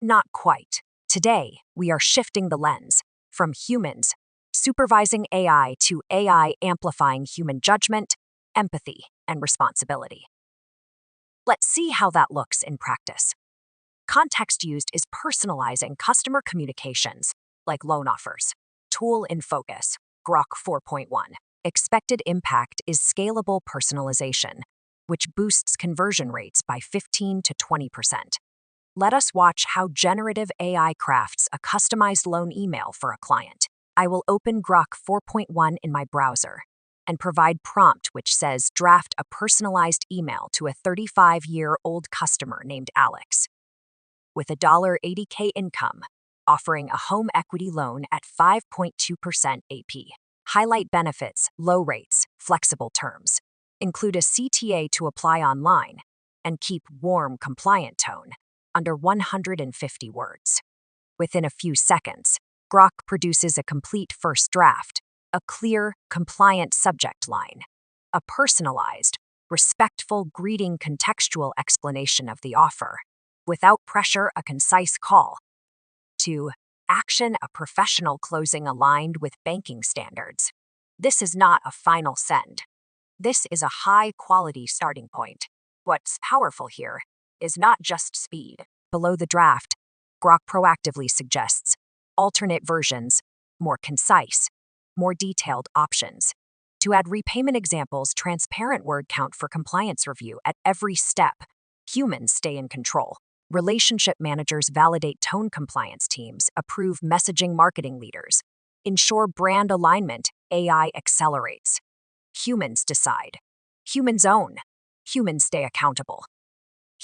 [SPEAKER 6] not quite. Today, we are shifting the lens from humans supervising AI to AI amplifying human judgment, empathy, and responsibility. Let's see how that looks in practice. Context used is personalizing customer communications, like loan offers. Tool in focus, Grok 4.1. Expected impact is scalable personalization, which boosts conversion rates by 15 to 20%. Let us watch how generative AI crafts a customized loan email for a client. I will open Grok 4.1 in my browser and provide prompt which says draft a personalized email to a 35-year-old customer named Alex with a $80K income, offering a home equity loan at 5.2% AP. Highlight benefits, low rates, flexible terms. Include a CTA to apply online, and keep warm, compliant tone, under 150 words. Within a few seconds, Grok produces a complete first draft, a clear, compliant subject line, a personalized, respectful greeting, contextual explanation of the offer, without pressure, a concise call to action, a professional closing aligned with banking standards. This is not a final send. This is a high-quality starting point. What's powerful here is not just speed. Below the draft, Grok proactively suggests alternate versions, more concise, more detailed options. To add repayment examples, transparent word count for compliance review at every step. Humans stay in control. Relationship managers validate tone, compliance teams approve messaging, marketing leaders ensure brand alignment, AI accelerates. Humans decide. Humans own. Humans stay accountable.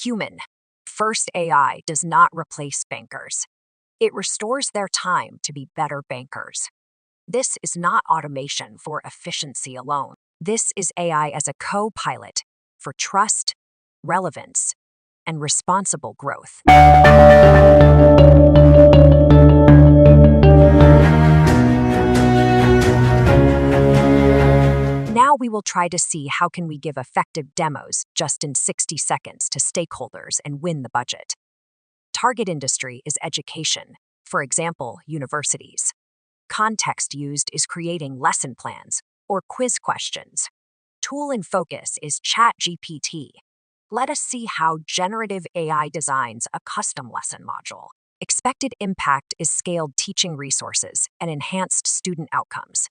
[SPEAKER 6] Human. First AI does not replace bankers. It restores their time to be better bankers. This is not automation for efficiency alone. This is AI as a co-pilot for trust, relevance, and responsible growth. Now we will try to see how can we give effective demos just in 60 seconds to stakeholders and win the budget. Target industry is education, for example, universities. Context used is creating lesson plans or quiz questions. Tool in focus is ChatGPT. Let us see how generative AI designs a custom lesson module. Expected impact is scaled teaching resources and enhanced student outcomes.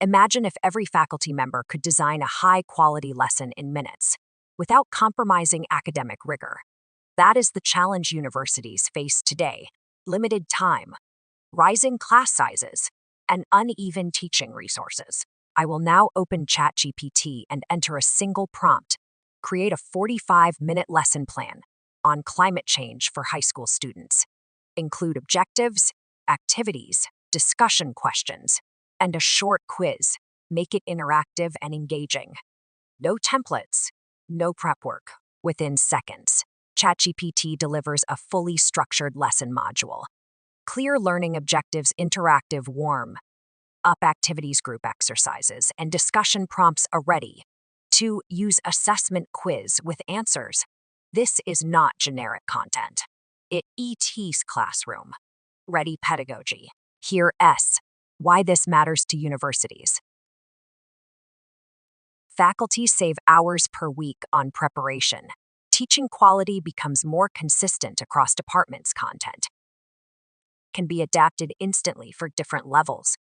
[SPEAKER 6] Imagine if every faculty member could design a high-quality lesson in minutes, without compromising academic rigor. That is the challenge universities face today: limited time, rising class sizes, and uneven teaching resources. I will now open ChatGPT and enter a single prompt. Create a 45-minute lesson plan on climate change for high school students. Include objectives, activities, discussion questions, and a short quiz. Make it interactive and engaging. No templates, no prep work. Within seconds, ChatGPT delivers a fully structured lesson module. Clear learning objectives, interactive warm up activities, group exercises, and discussion prompts are ready. To use assessment quiz with answers. This is not generic content. It ET's classroom. Ready pedagogy. Here S. Why this matters to universities. Faculty save hours per week on preparation. Teaching quality becomes more consistent across departments. Content can be adapted instantly for different levels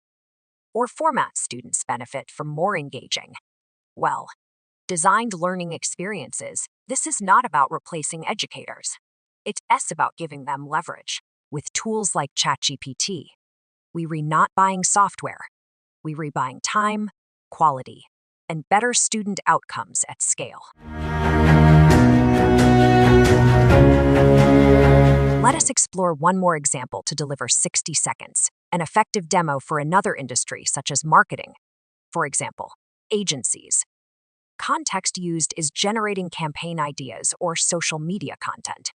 [SPEAKER 6] or formats. Students benefit from more engaging, designed learning experiences. This is not about replacing educators. It's about giving them leverage. With tools like ChatGPT, we not buying software, we rebuying time, quality, and better student outcomes at scale. Let us explore one more example to deliver 60 seconds, an effective demo for another industry such as marketing. For example, agencies. Context used is generating campaign ideas or social media content.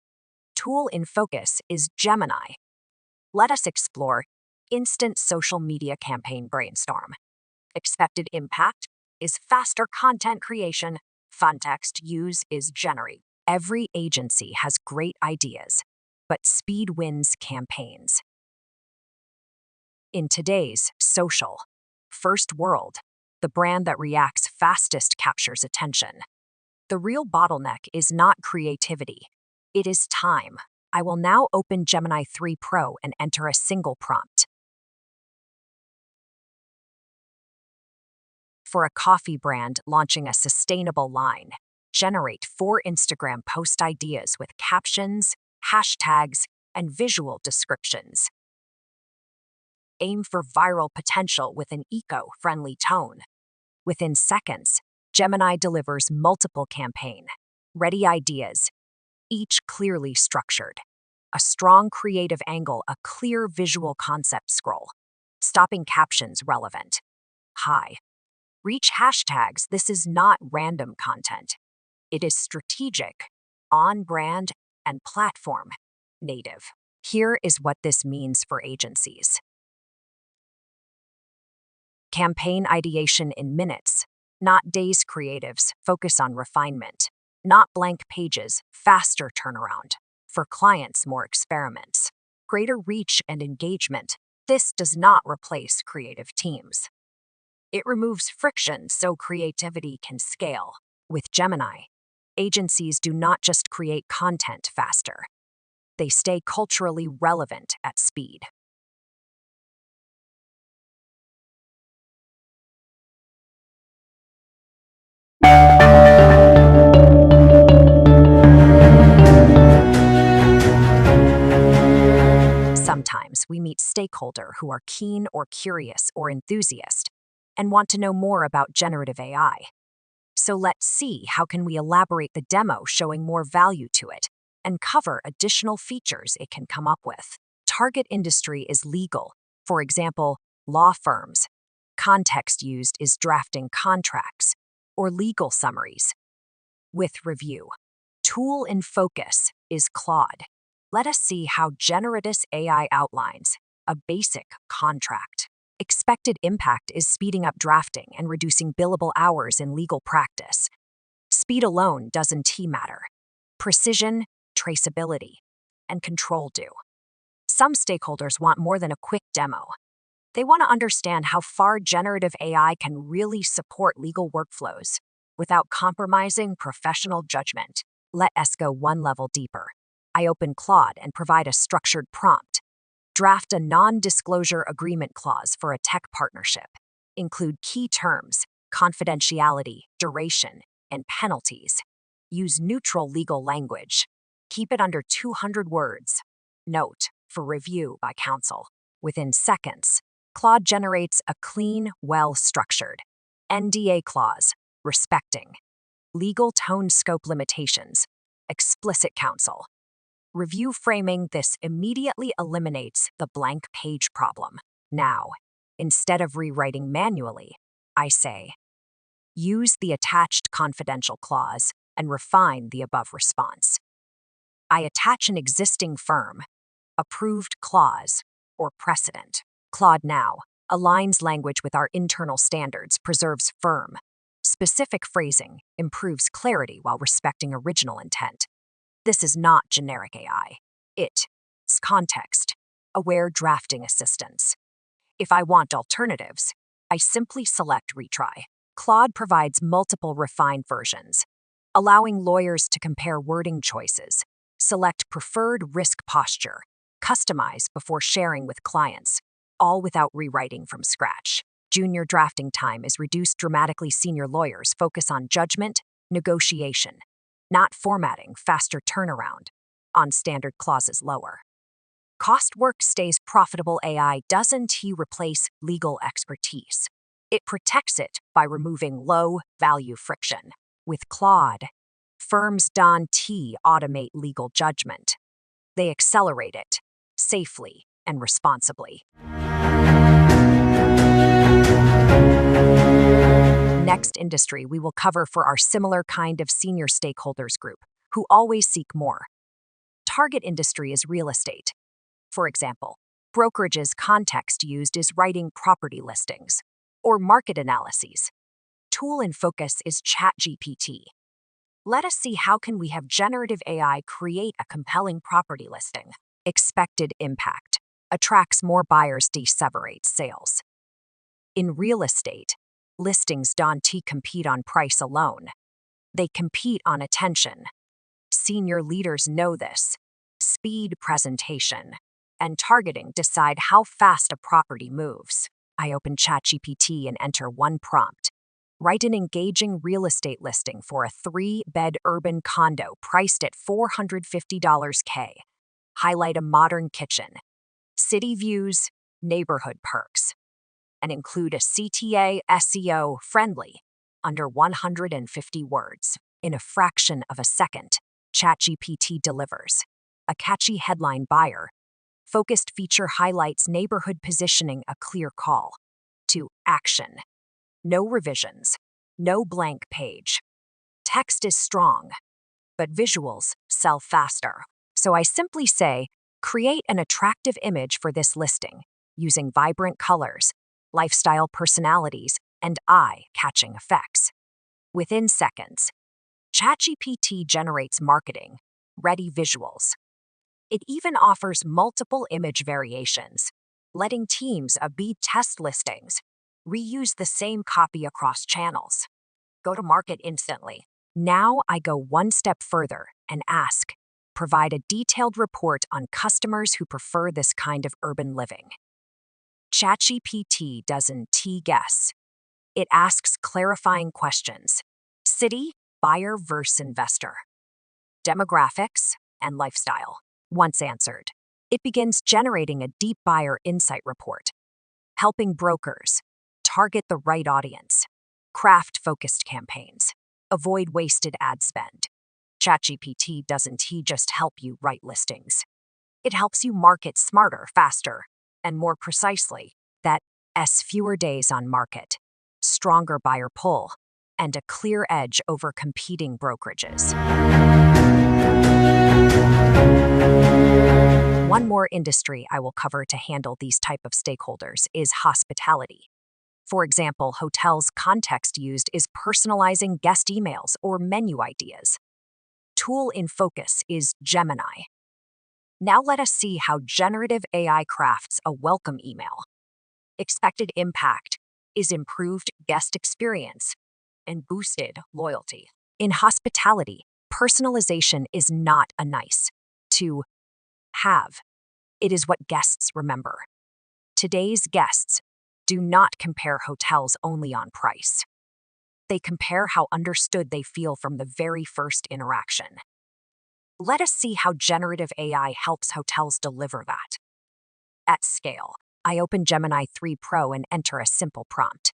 [SPEAKER 6] Tool in focus is Gemini. Let us explore instant social media campaign brainstorm. Expected impact is faster content creation. Context use is generate. Every agency has great ideas, but speed wins campaigns. In today's social first world, the brand that reacts fastest captures attention. The real bottleneck is not creativity, it is time. I will now open Gemini 3 Pro and enter a single prompt. For a coffee brand launching a sustainable line, generate 4 Instagram post ideas with captions, hashtags, and visual descriptions. Aim for viral potential with an eco-friendly tone. Within seconds, Gemini delivers multiple campaign-ready ideas, each clearly structured. A strong creative angle, a clear visual concept scroll. Stopping captions relevant. High. Reach hashtags. This is not random content. It is strategic, on brand, and platform native. Here is what this means for agencies. Campaign ideation in minutes, not days. Creatives focus on refinement, not blank pages. Faster turnaround. For clients, more experiments. Greater reach and engagement. This does not replace creative teams. It removes friction so creativity can scale. With Gemini, agencies do not just create content faster, they stay culturally relevant at speed. Sometimes we meet stakeholder who are keen or curious or enthusiast and want to know more about generative AI. So let's see how can we elaborate the demo showing more value to it and cover additional features it can come up with. Target industry is legal, for example, law firms. Context used is drafting contracts or legal summaries. With review, tool in focus is Claude. Let us see how generative AI outlines a basic contract. Expected impact is speeding up drafting and reducing billable hours in legal practice. Speed alone doesn't matter. Precision, traceability, and control do. Some stakeholders want more than a quick demo. They want to understand how far generative AI can really support legal workflows without compromising professional judgment. Let us go one level deeper. I open Claude and provide a structured prompt. Draft a non-disclosure agreement clause for a tech partnership. Include key terms, confidentiality, duration, and penalties. Use neutral legal language. Keep it under 200 words. Note, for review by counsel. Within seconds, Claude generates a clean, well-structured NDA clause, respecting legal tone scope limitations, explicit counsel. Review framing. This immediately eliminates the blank page problem. Now, Instead of rewriting manually, I say, use the attached confidential clause and refine the above response. I attach an existing firm, approved clause, or precedent. Claude Now aligns language with our internal standards, preserves firm. Specific phrasing improves clarity while respecting original intent. This is not generic AI. It's context, aware drafting assistance. If I want alternatives, I simply select retry. Claude provides multiple refined versions, allowing lawyers to compare wording choices, select preferred risk posture, customize before sharing with clients, all without rewriting from scratch. Junior drafting time is reduced dramatically. Senior lawyers focus on judgment, negotiation, not formatting. Faster turnaround, on standard clauses lower. Cost work stays profitable. AI doesn't replace legal expertise. It protects it by removing low-value friction. With Claude, firms don't automate legal judgment. They accelerate it, safely and responsibly. Next industry we will cover for our similar kind of senior stakeholders group, who always seek more. Target industry is real estate. For example, brokerage's context used is writing property listings or market analyses. Tool in focus is ChatGPT. Let us see how can we have generative AI create a compelling property listing. Expected impact. Attracts more buyers, decelerates sales. In real estate, listings don't compete on price alone. They compete on attention. Senior leaders know this. Speed, presentation, and targeting decide how fast a property moves. I open ChatGPT and enter one prompt. Write an engaging real estate listing for a 3-bed urban condo priced at $450K. Highlight a modern kitchen, city views, neighborhood perks, and include a CTA SEO friendly under 150 words. In a fraction of a second, ChatGPT delivers a catchy headline buyer. Focused feature highlights neighborhood positioning, a clear call to action. No revisions, no blank page. Text is strong, but visuals sell faster. So I simply say, create an attractive image for this listing using vibrant colors, lifestyle personalities, and eye-catching effects. Within seconds, ChatGPT generates marketing-ready visuals. It even offers multiple image variations, letting teams of B test listings reuse the same copy across channels. Go to market instantly. Now I go one step further and ask, provide a detailed report on customers who prefer this kind of urban living. ChatGPT doesn't guess. It asks clarifying questions. City, buyer versus investor. Demographics, and lifestyle. Once answered, it begins generating a deep buyer insight report, helping brokers target the right audience, craft focused campaigns, avoid wasted ad spend. ChatGPT doesn't just help you write listings. It helps you market smarter, faster, and more precisely. That fewer days on market, stronger buyer pull, and a clear edge over competing brokerages. One more industry I will cover to handle these type of stakeholders is hospitality. For example, hotels' context used is personalizing guest emails or menu ideas. Tool in focus is Gemini. Now let us see how generative AI crafts a welcome email. Expected impact is improved guest experience and boosted loyalty. In hospitality, personalization is not a nice to have. It is what guests remember. Today's guests do not compare hotels only on price. They compare how understood they feel from the very first interaction. Let us see how generative AI helps hotels deliver that. At scale, I open Gemini 3 Pro and enter a simple prompt.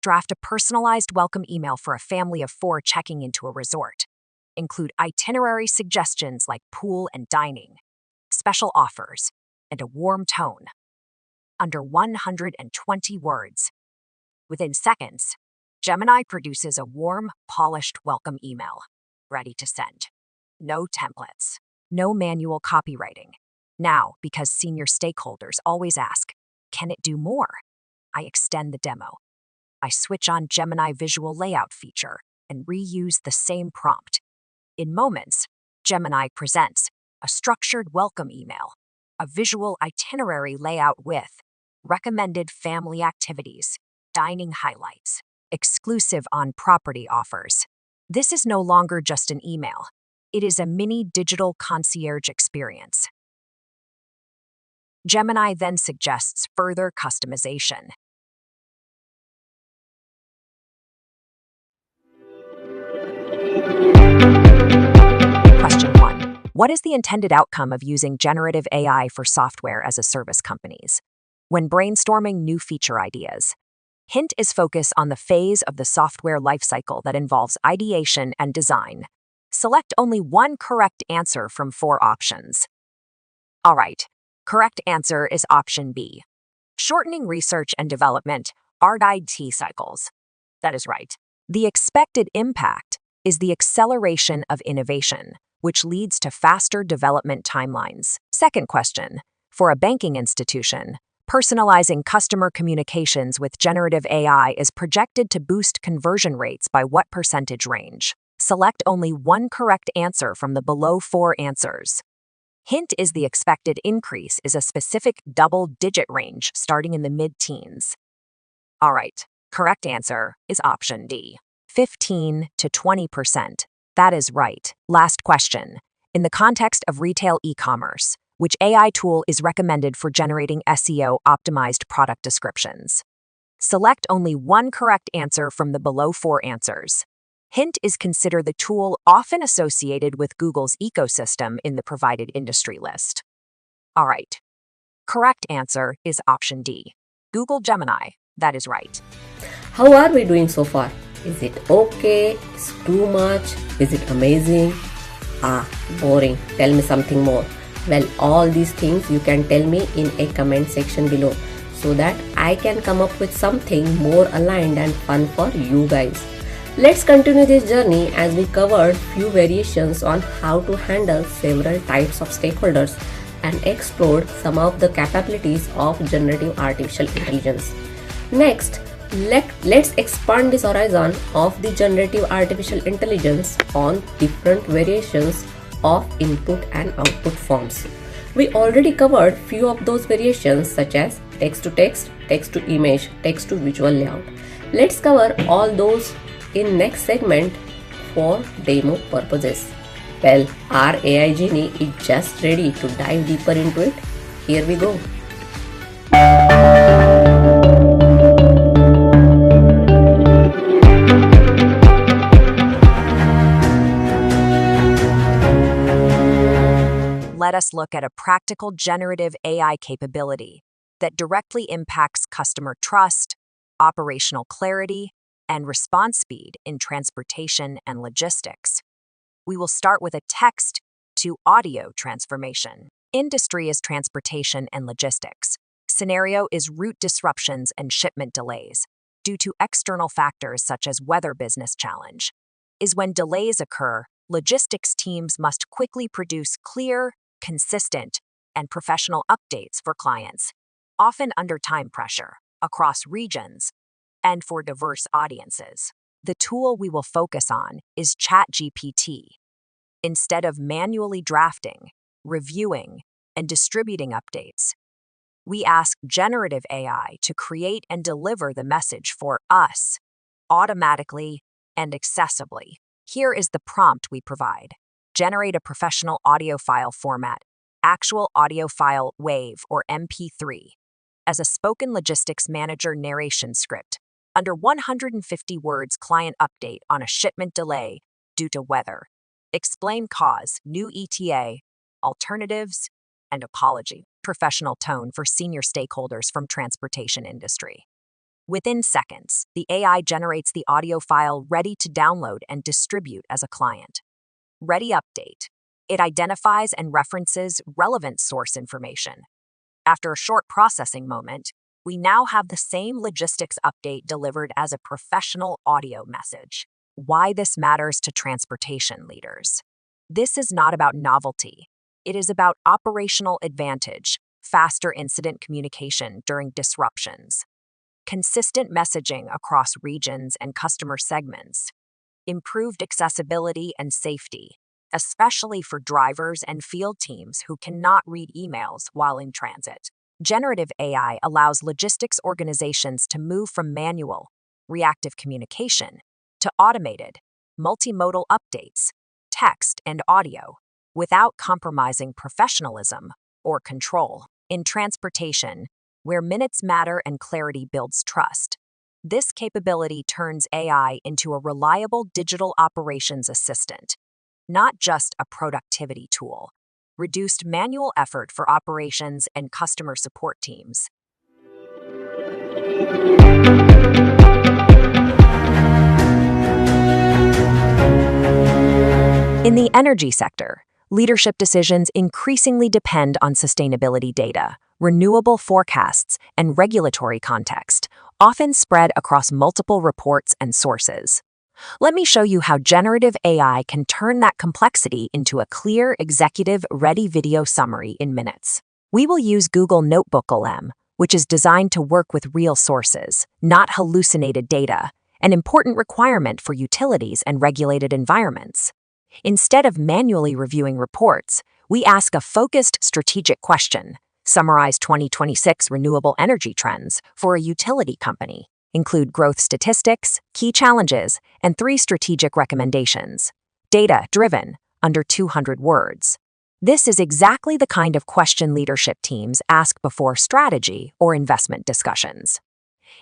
[SPEAKER 6] Draft a personalized welcome email for a family of 4 checking into a resort. Include itinerary suggestions like pool and dining, special offers, and a warm tone. under 120 words. Within seconds, Gemini produces a warm, polished welcome email, ready to send. No templates, no manual copywriting. Now, because senior stakeholders always ask, can it do more? I extend the demo. I switch on Gemini visual layout feature and reuse the same prompt. In moments, Gemini presents a structured welcome email, a visual itinerary layout with recommended family activities, dining highlights, exclusive on-property offers. This is no longer just an email. It is a mini digital concierge experience. Gemini then suggests further customization. Question 1. What is the intended outcome of using generative AI for software as a service companies? When brainstorming new feature ideas, Hint is focused on the phase of the software lifecycle that involves ideation and design. Select only one correct answer from 4 options. All right, correct answer is option B. Shortening research and development, R&D cycles. That is right. The expected impact is the acceleration of innovation, which leads to faster development timelines. Second question. For a banking institution, personalizing customer communications with generative AI is projected to boost conversion rates by what percentage range? Select only one correct answer from the below 4 answers. Hint is the expected increase is a specific double-digit range starting in the mid-teens. All right, correct answer is option D, 15 to 20%. That is right. Last question. In the context of retail e-commerce, which AI tool is recommended for generating SEO-optimized product descriptions? Select only one correct answer from the below 4 answers. Hint is considered the tool often associated with Google's ecosystem in the provided industry list. All right. Correct answer is option D, Google Gemini. That is right.
[SPEAKER 1] How are we doing so far? Is it okay? Is it too much? Is it amazing? Boring. Tell me something more. Well, all these things you can tell me in a comment section below so that I can come up with something more aligned and fun for you guys. Let's continue this journey as we covered few variations on how to handle several types of stakeholders and explored some of the capabilities of generative artificial intelligence. Next, let's expand this horizon of the generative artificial intelligence on different variations of input and output forms. We already covered few of those variations such as text to text, text to image, text to visual layout. Let's cover all those in next segment for demo purposes. Well, our AI genie is just ready to dive deeper into it. Here we go.
[SPEAKER 6] Let us look at a practical generative AI capability that directly impacts customer trust, operational clarity, and response speed in transportation and logistics. We will start with a text to audio transformation. Industry is transportation and logistics. Scenario is route disruptions and shipment delays due to external factors such as weather business challenge. Is when delays occur, logistics teams must quickly produce clear, consistent, and professional updates for clients, often under time pressure, across regions, and for diverse audiences. The tool we will focus on is ChatGPT. Instead of manually drafting, reviewing, and distributing updates, we ask generative AI to create and deliver the message for us, automatically and accessibly. Here is the prompt we provide. Generate a professional audio file format, actual audio file WAV or MP3, as a spoken logistics manager narration script. Under 150 words, client update on a shipment delay due to weather. Explain cause, new ETA, alternatives, and apology. Professional tone for senior stakeholders from transportation industry. Within seconds, the AI generates the audio file ready to download and distribute as a client. Ready update. It identifies and references relevant source information. After a short processing moment, we now have the same logistics update delivered as a professional audio message. Why this matters to transportation leaders. This is not about novelty. It is about operational advantage, faster incident communication during disruptions, consistent messaging across regions and customer segments, improved accessibility and safety, especially for drivers and field teams who cannot read emails while in transit. Generative AI allows logistics organizations to move from manual, reactive communication to automated, multimodal updates, text and audio, without compromising professionalism or control. In transportation, where minutes matter and clarity builds trust, this capability turns AI into a reliable digital operations assistant, not just a productivity tool. Reduced manual effort for operations and customer support teams. In the energy sector, leadership decisions increasingly depend on sustainability data, renewable forecasts, and regulatory context, often spread across multiple reports and sources. Let me show you how generative AI can turn that complexity into a clear, executive-ready video summary in minutes. We will use Google Notebook LM, which is designed to work with real sources, not hallucinated data, an important requirement for utilities and regulated environments. Instead of manually reviewing reports, we ask a focused strategic question: summarize 2026 renewable energy trends for a utility company. Include growth statistics, key challenges, and 3 strategic recommendations. Data-driven, under 200 words. This is exactly the kind of question leadership teams ask before strategy or investment discussions.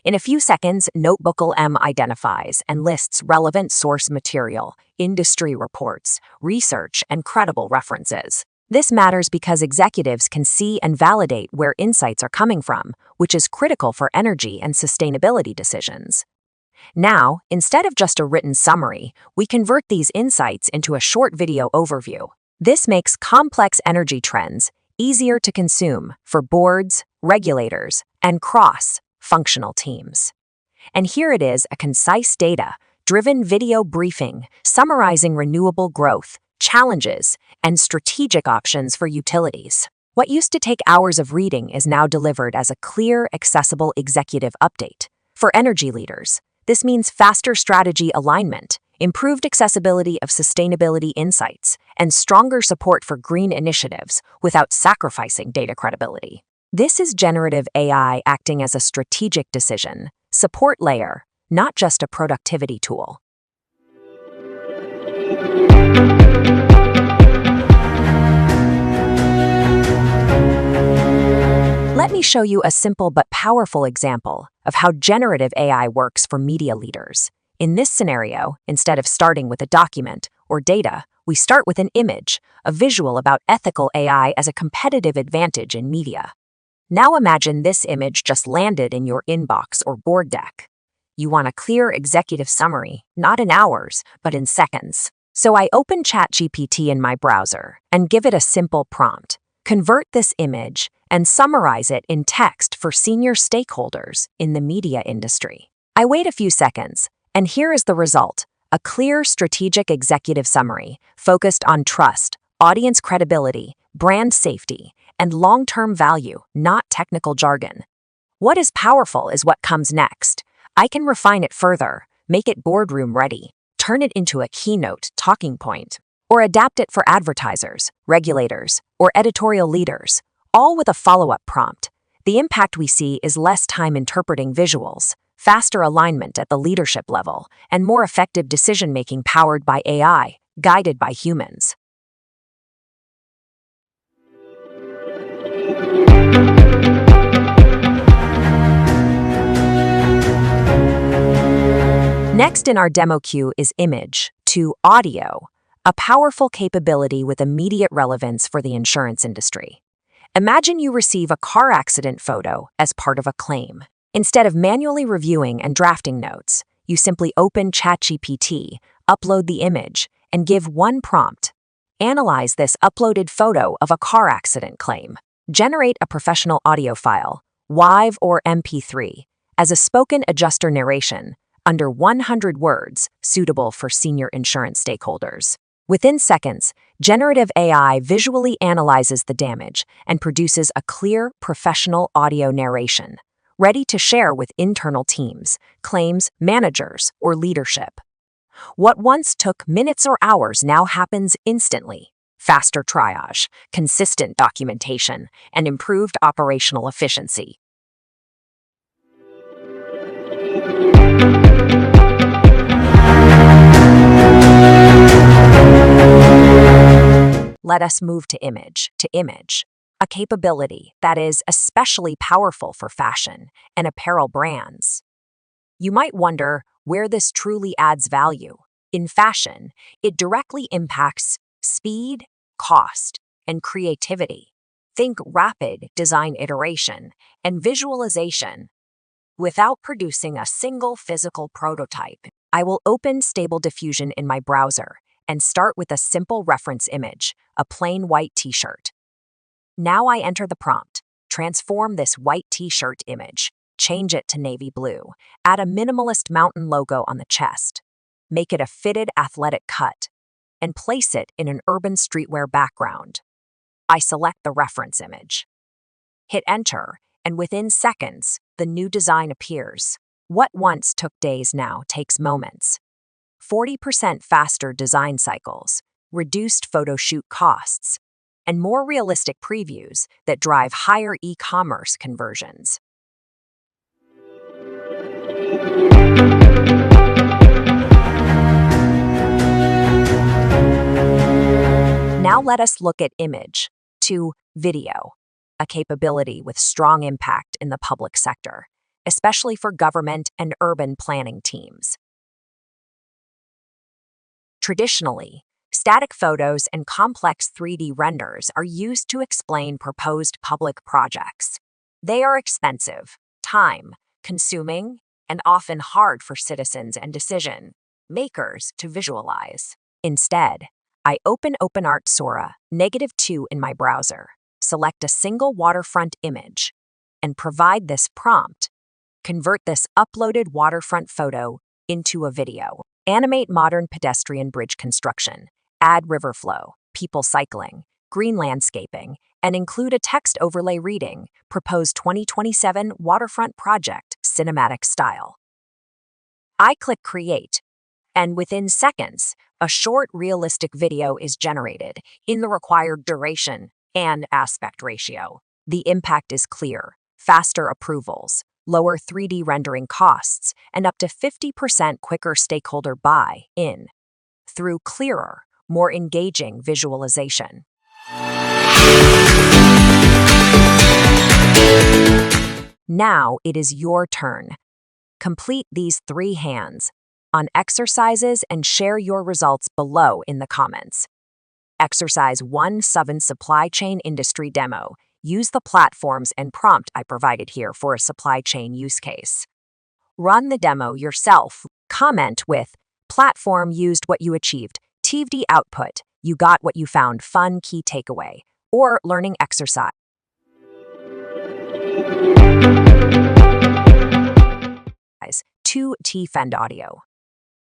[SPEAKER 6] In a few seconds, Notebook LM identifies and lists relevant source material, industry reports, research, and credible references. This matters because executives can see and validate where insights are coming from, which is critical for energy and sustainability decisions. Now, instead of just a written summary, we convert these insights into a short video overview. This makes complex energy trends easier to consume for boards, regulators, and cross-functional teams. And here it is, a concise data-driven video briefing summarizing renewable growth, challenges, and strategic options for utilities. What used to take hours of reading is now delivered as a clear, accessible executive update. For energy leaders, this means faster strategy alignment, improved accessibility of sustainability insights, and stronger support for green initiatives without sacrificing data credibility. This is generative AI acting as a strategic decision, support layer, not just a productivity tool. Let me show you a simple but powerful example of how generative AI works for media leaders. In this scenario, instead of starting with a document or data, we start with an image, a visual about ethical AI as a competitive advantage in media. Now imagine this image just landed in your inbox or board deck. You want a clear executive summary, not in hours, but in seconds. So I open ChatGPT in my browser and give it a simple prompt. Convert this image and summarize it in text for senior stakeholders in the media industry. I wait a few seconds, and here is the result: a clear strategic executive summary focused on trust, audience credibility, brand safety, and long-term value, not technical jargon. What is powerful is what comes next. I can refine it further, make it boardroom ready, turn it into a keynote talking point, or adapt it for advertisers, regulators, or editorial leaders, all with a follow-up prompt. The impact we see is less time interpreting visuals, faster alignment at the leadership level, and more effective decision-making powered by AI, guided by humans. Next in our demo queue is image to audio, a powerful capability with immediate relevance for the insurance industry. Imagine you receive a car accident photo as part of a claim. Instead of manually reviewing and drafting notes, you simply open ChatGPT, upload the image, and give one prompt: analyze this uploaded photo of a car accident claim. Generate a professional audio file, WAV or MP3, as a spoken adjuster narration, under 100 words, suitable for senior insurance stakeholders. Within seconds, generative AI visually analyzes the damage and produces a clear, professional audio narration, ready to share with internal teams, claims managers, or leadership. What once took minutes or hours now happens instantly. Faster triage, consistent documentation, and improved operational efficiency. Let us move to image, a capability that is especially powerful for fashion and apparel brands. You might wonder where this truly adds value. In fashion, it directly impacts speed, cost, and creativity. Think rapid design iteration and visualization without producing a single physical prototype. I will open Stable Diffusion in my browser and start with a simple reference image, a plain white t-shirt. Now I enter the prompt, transform this white t-shirt image, change it to navy blue, add a minimalist mountain logo on the chest, make it a fitted athletic cut, and place it in an urban streetwear background. I select the reference image. Hit enter, and within seconds, the new design appears. What once took days now takes moments. 40% faster design cycles, reduced photo shoot costs, and more realistic previews that drive higher e-commerce conversions. Now let us look at image to video, a capability with strong impact in the public sector, especially for government and urban planning teams. Traditionally, static photos and complex 3D renders are used to explain proposed public projects. They are expensive, time-consuming, and often hard for citizens and decision makers to visualize. Instead, I open OpenArt Sora -2 in my browser, select a single waterfront image, and provide this prompt. Convert this uploaded waterfront photo into a video. Animate modern pedestrian bridge construction, add river flow, people cycling, green landscaping, and include a text overlay reading, proposed 2027 waterfront project cinematic style. I click create, and within seconds, a short realistic video is generated in the required duration and aspect ratio. The impact is clear: faster approvals, lower 3D rendering costs, and up to 50% quicker stakeholder buy-in through clearer, more engaging visualization. Now it is your turn. Complete these 3 hands-on exercises and share your results below in the comments. Exercise 1: Supply chain industry demo. Use the platforms and prompt I provided here for a supply chain use case. Run the demo yourself. Comment with platform used what you achieved, TVD output, you got what you found, fun key takeaway, or learning exercise. To T-Fend audio.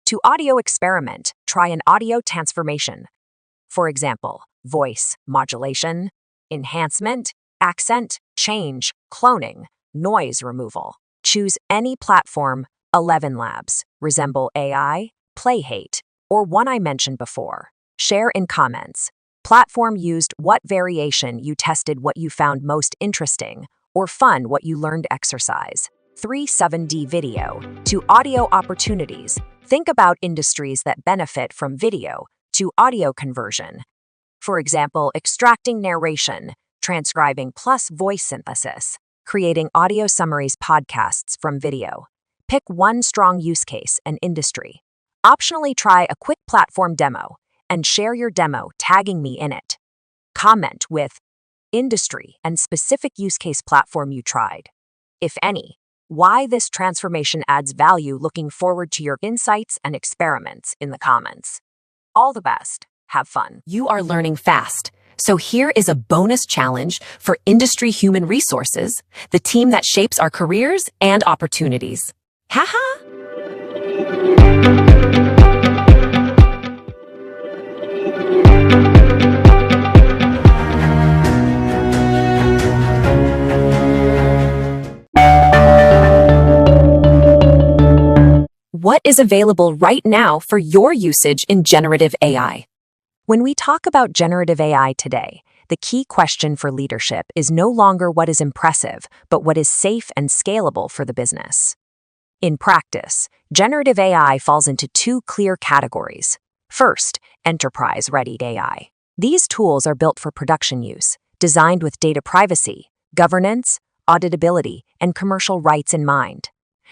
[SPEAKER 6] To audio experiment, try an audio transformation. For example, voice modulation, enhancement, accent change, cloning, noise removal. Choose any platform. 11 Labs, Resemble AI, Playhate, or one I mentioned before. Share in comments. Platform used what variation you tested, what you found most interesting, or fun, what you learned exercise. 7D video. To audio opportunities, think about industries that benefit from video to audio conversion. For example, extracting narration, transcribing plus voice synthesis, creating audio summaries, podcasts from video. Pick one strong use case and industry. Optionally, try a quick platform demo and share your demo, tagging me in it. Comment with industry and specific use case platform you tried, if any, why this transformation adds value. Looking forward to your insights and experiments in the comments. All the best. Have fun.
[SPEAKER 2] You are learning fast. So here is a bonus challenge for industry human resources, the team that shapes our careers and opportunities. Haha! What is available right now for your usage in generative AI?
[SPEAKER 6] When we talk about generative AI today, the key question for leadership is no longer what is impressive, but what is safe and scalable for the business. In practice, generative AI falls into two clear categories. First, enterprise-ready AI. These tools are built for production use, designed with data privacy, governance, auditability, and commercial rights in mind.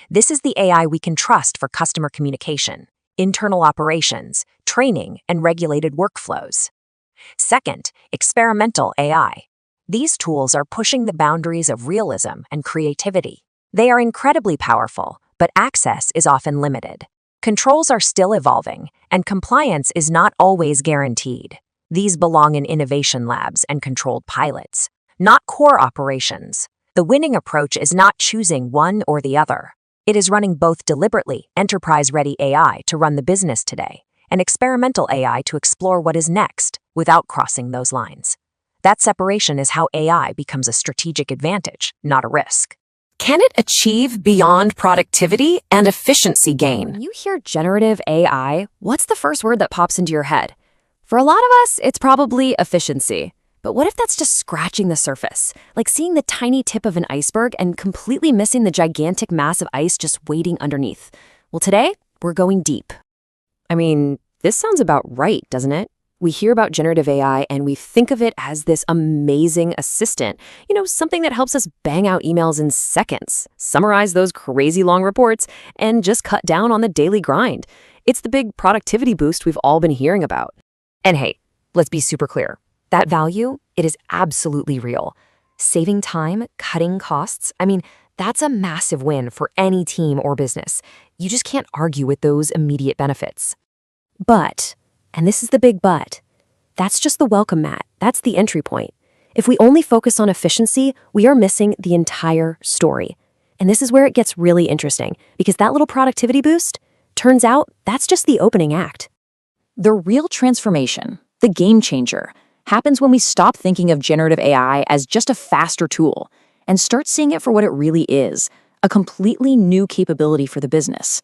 [SPEAKER 6] This is the AI we can trust for customer communication, internal operations, training, and regulated workflows. Second, experimental AI. These tools are pushing the boundaries of realism and creativity. They are incredibly powerful, but access is often limited. Controls are still evolving, and compliance is not always guaranteed. These belong in innovation labs and controlled pilots, not core operations. The winning approach is not choosing one or the other. It is running both deliberately, enterprise-ready AI to run the business today, and experimental AI to explore what is next without crossing those lines. That separation is how AI becomes a strategic advantage, not a risk.
[SPEAKER 2] Can it achieve beyond productivity and efficiency gain?
[SPEAKER 4] When you hear generative AI, what's the first word that pops into your head? For a lot of us, it's probably efficiency. But what if that's just scratching the surface? Like seeing the tiny tip of an iceberg and completely missing the gigantic mass of ice just waiting underneath. Well, today, we're going deep.
[SPEAKER 3] I mean, this sounds about right, doesn't it? We hear about generative AI and we think of it as this amazing assistant, something that helps us bang out emails in seconds, summarize those crazy long reports, and just cut down on the daily grind. It's the big productivity boost we've all been hearing about.
[SPEAKER 4] And hey, let's be super clear. That value, it is absolutely real. Saving time, cutting costs, that's a massive win for any team or business. You just can't argue with those immediate benefits. But, and this is the big but, that's just the welcome mat. That's the entry point. If we only focus on efficiency, we are missing the entire story. And this is where it gets really interesting, because that little productivity boost, turns out that's just the opening act.
[SPEAKER 5] The real transformation, the game changer, happens when we stop thinking of generative AI as just a faster tool and start seeing it for what it really is, a completely new capability for the business.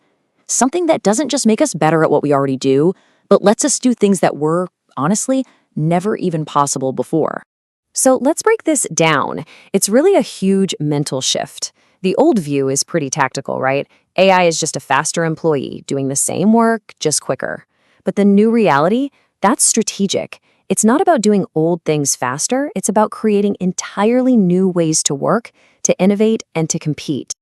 [SPEAKER 5] Something that doesn't just make us better at what we already do, but lets us do things that were, honestly, never even possible before.
[SPEAKER 4] So let's break this down. It's really a huge mental shift. The old view is pretty tactical, right? AI is just a faster employee doing the same work, just quicker. But the new reality, that's strategic. It's not about doing old things faster, it's about creating entirely new ways to work, to innovate, and to compete.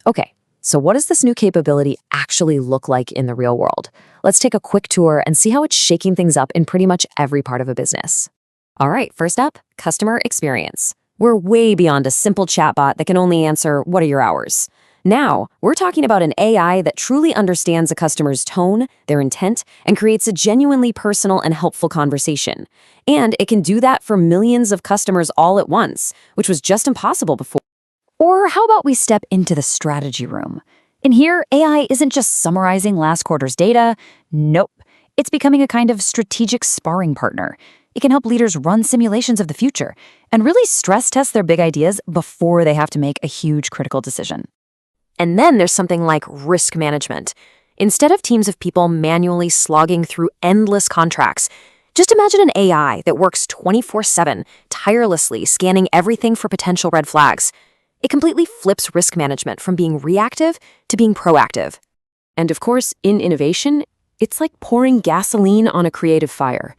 [SPEAKER 4] Okay, so what does this new capability actually look like in the real world? Let's take a quick tour and see how it's shaking things up in pretty much every part of a business. All right, first up, customer experience. We're way beyond a simple chatbot that can only answer, "What are your hours?" Now, we're talking about an AI that truly understands a customer's tone, their intent, and creates a genuinely personal and helpful conversation. And it can do that for millions of customers all at once, which was just impossible before.
[SPEAKER 5] Or how about we step into the strategy room? In here, AI isn't just summarizing last quarter's data. Nope. It's becoming a kind of strategic sparring partner. It can help leaders run simulations of the future and really stress test their big ideas before they have to make a huge critical decision.
[SPEAKER 4] And then there's something like risk management. Instead of teams of people manually slogging through endless contracts, just imagine an AI that works 24/7, tirelessly scanning everything for potential red flags. It completely flips risk management from being reactive to being proactive.
[SPEAKER 3] And of course, in innovation, it's like pouring gasoline on a creative fire.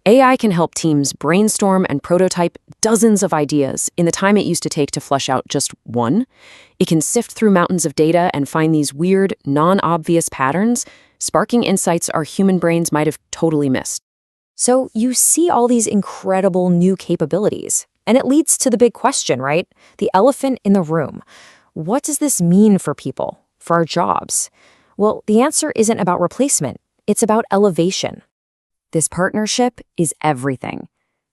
[SPEAKER 3] AI can help teams brainstorm and prototype dozens of ideas in the time it used to take to flesh out just one. It can sift through mountains of data and find these weird, non-obvious patterns, sparking insights our human brains might have totally missed.
[SPEAKER 4] So you see all these incredible new capabilities, and it leads to the big question, right? The elephant in the room. What does this mean for people, for our jobs? Well, the answer isn't about replacement. It's about elevation. This partnership is everything.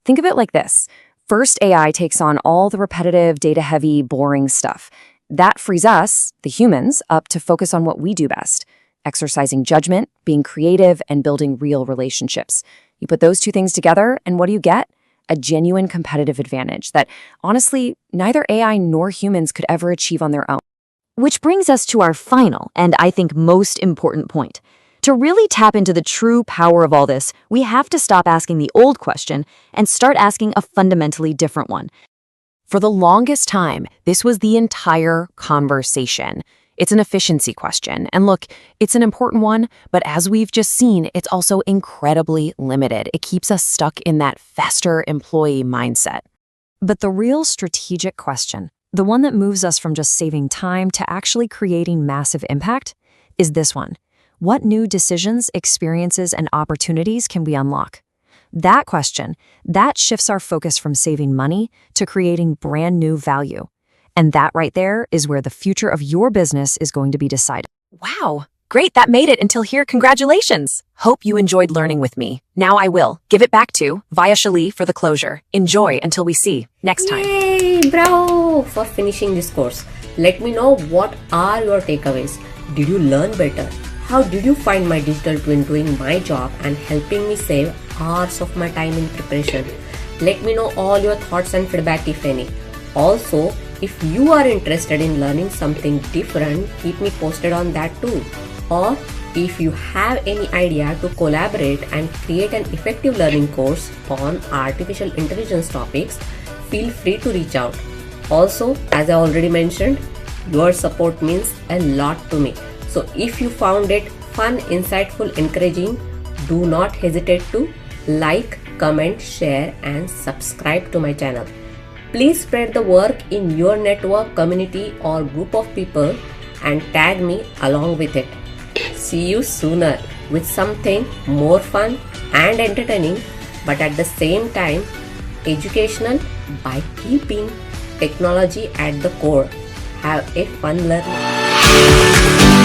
[SPEAKER 4] Think of it like this. First, AI takes on all the repetitive, data-heavy, boring stuff. That frees us, the humans, up to focus on what we do best, exercising judgment, being creative, and building real relationships. You put those two things together, and what do you get? A genuine competitive advantage that, honestly, neither AI nor humans could ever achieve on their own.
[SPEAKER 7] Which brings us to our final, and I think most important point. To really tap into the true power of all this, we have to stop asking the old question and start asking a fundamentally different one.
[SPEAKER 3] For the longest time, this was the entire conversation. It's an efficiency question. And look, it's an important one, but as we've just seen, it's also incredibly limited. It keeps us stuck in that faster employee mindset.
[SPEAKER 4] But the real strategic question, the one that moves us from just saving time to actually creating massive impact, is this one. What new decisions, experiences, and opportunities can we unlock? That question, that shifts our focus from saving money to creating brand new value. And that right there is where the future of your business is going to be decided.
[SPEAKER 3] Wow, great, that made it until here. Congratulations. Hope you enjoyed learning with me. Now I will give it back to Via Shali for the closure. Enjoy until we see next time.
[SPEAKER 1] Yay! Bravo for finishing this course. Let me know what are your takeaways. Did you learn better? How did you find my digital twin doing my job and helping me save hours of my time in preparation? Let me know all your thoughts and feedback if any. Also, if you are interested in learning something different, keep me posted on that too. Or if you have any idea to collaborate and create an effective learning course on artificial intelligence topics, feel free to reach out. Also, as I already mentioned, your support means a lot to me. So if you found it fun, insightful, encouraging, do not hesitate to like, comment, share, and subscribe to my channel. Please spread the work in your network, community, or group of people and tag me along with it. See you sooner with something more fun and entertaining, but at the same time educational, by keeping technology at the core. Have a fun learning.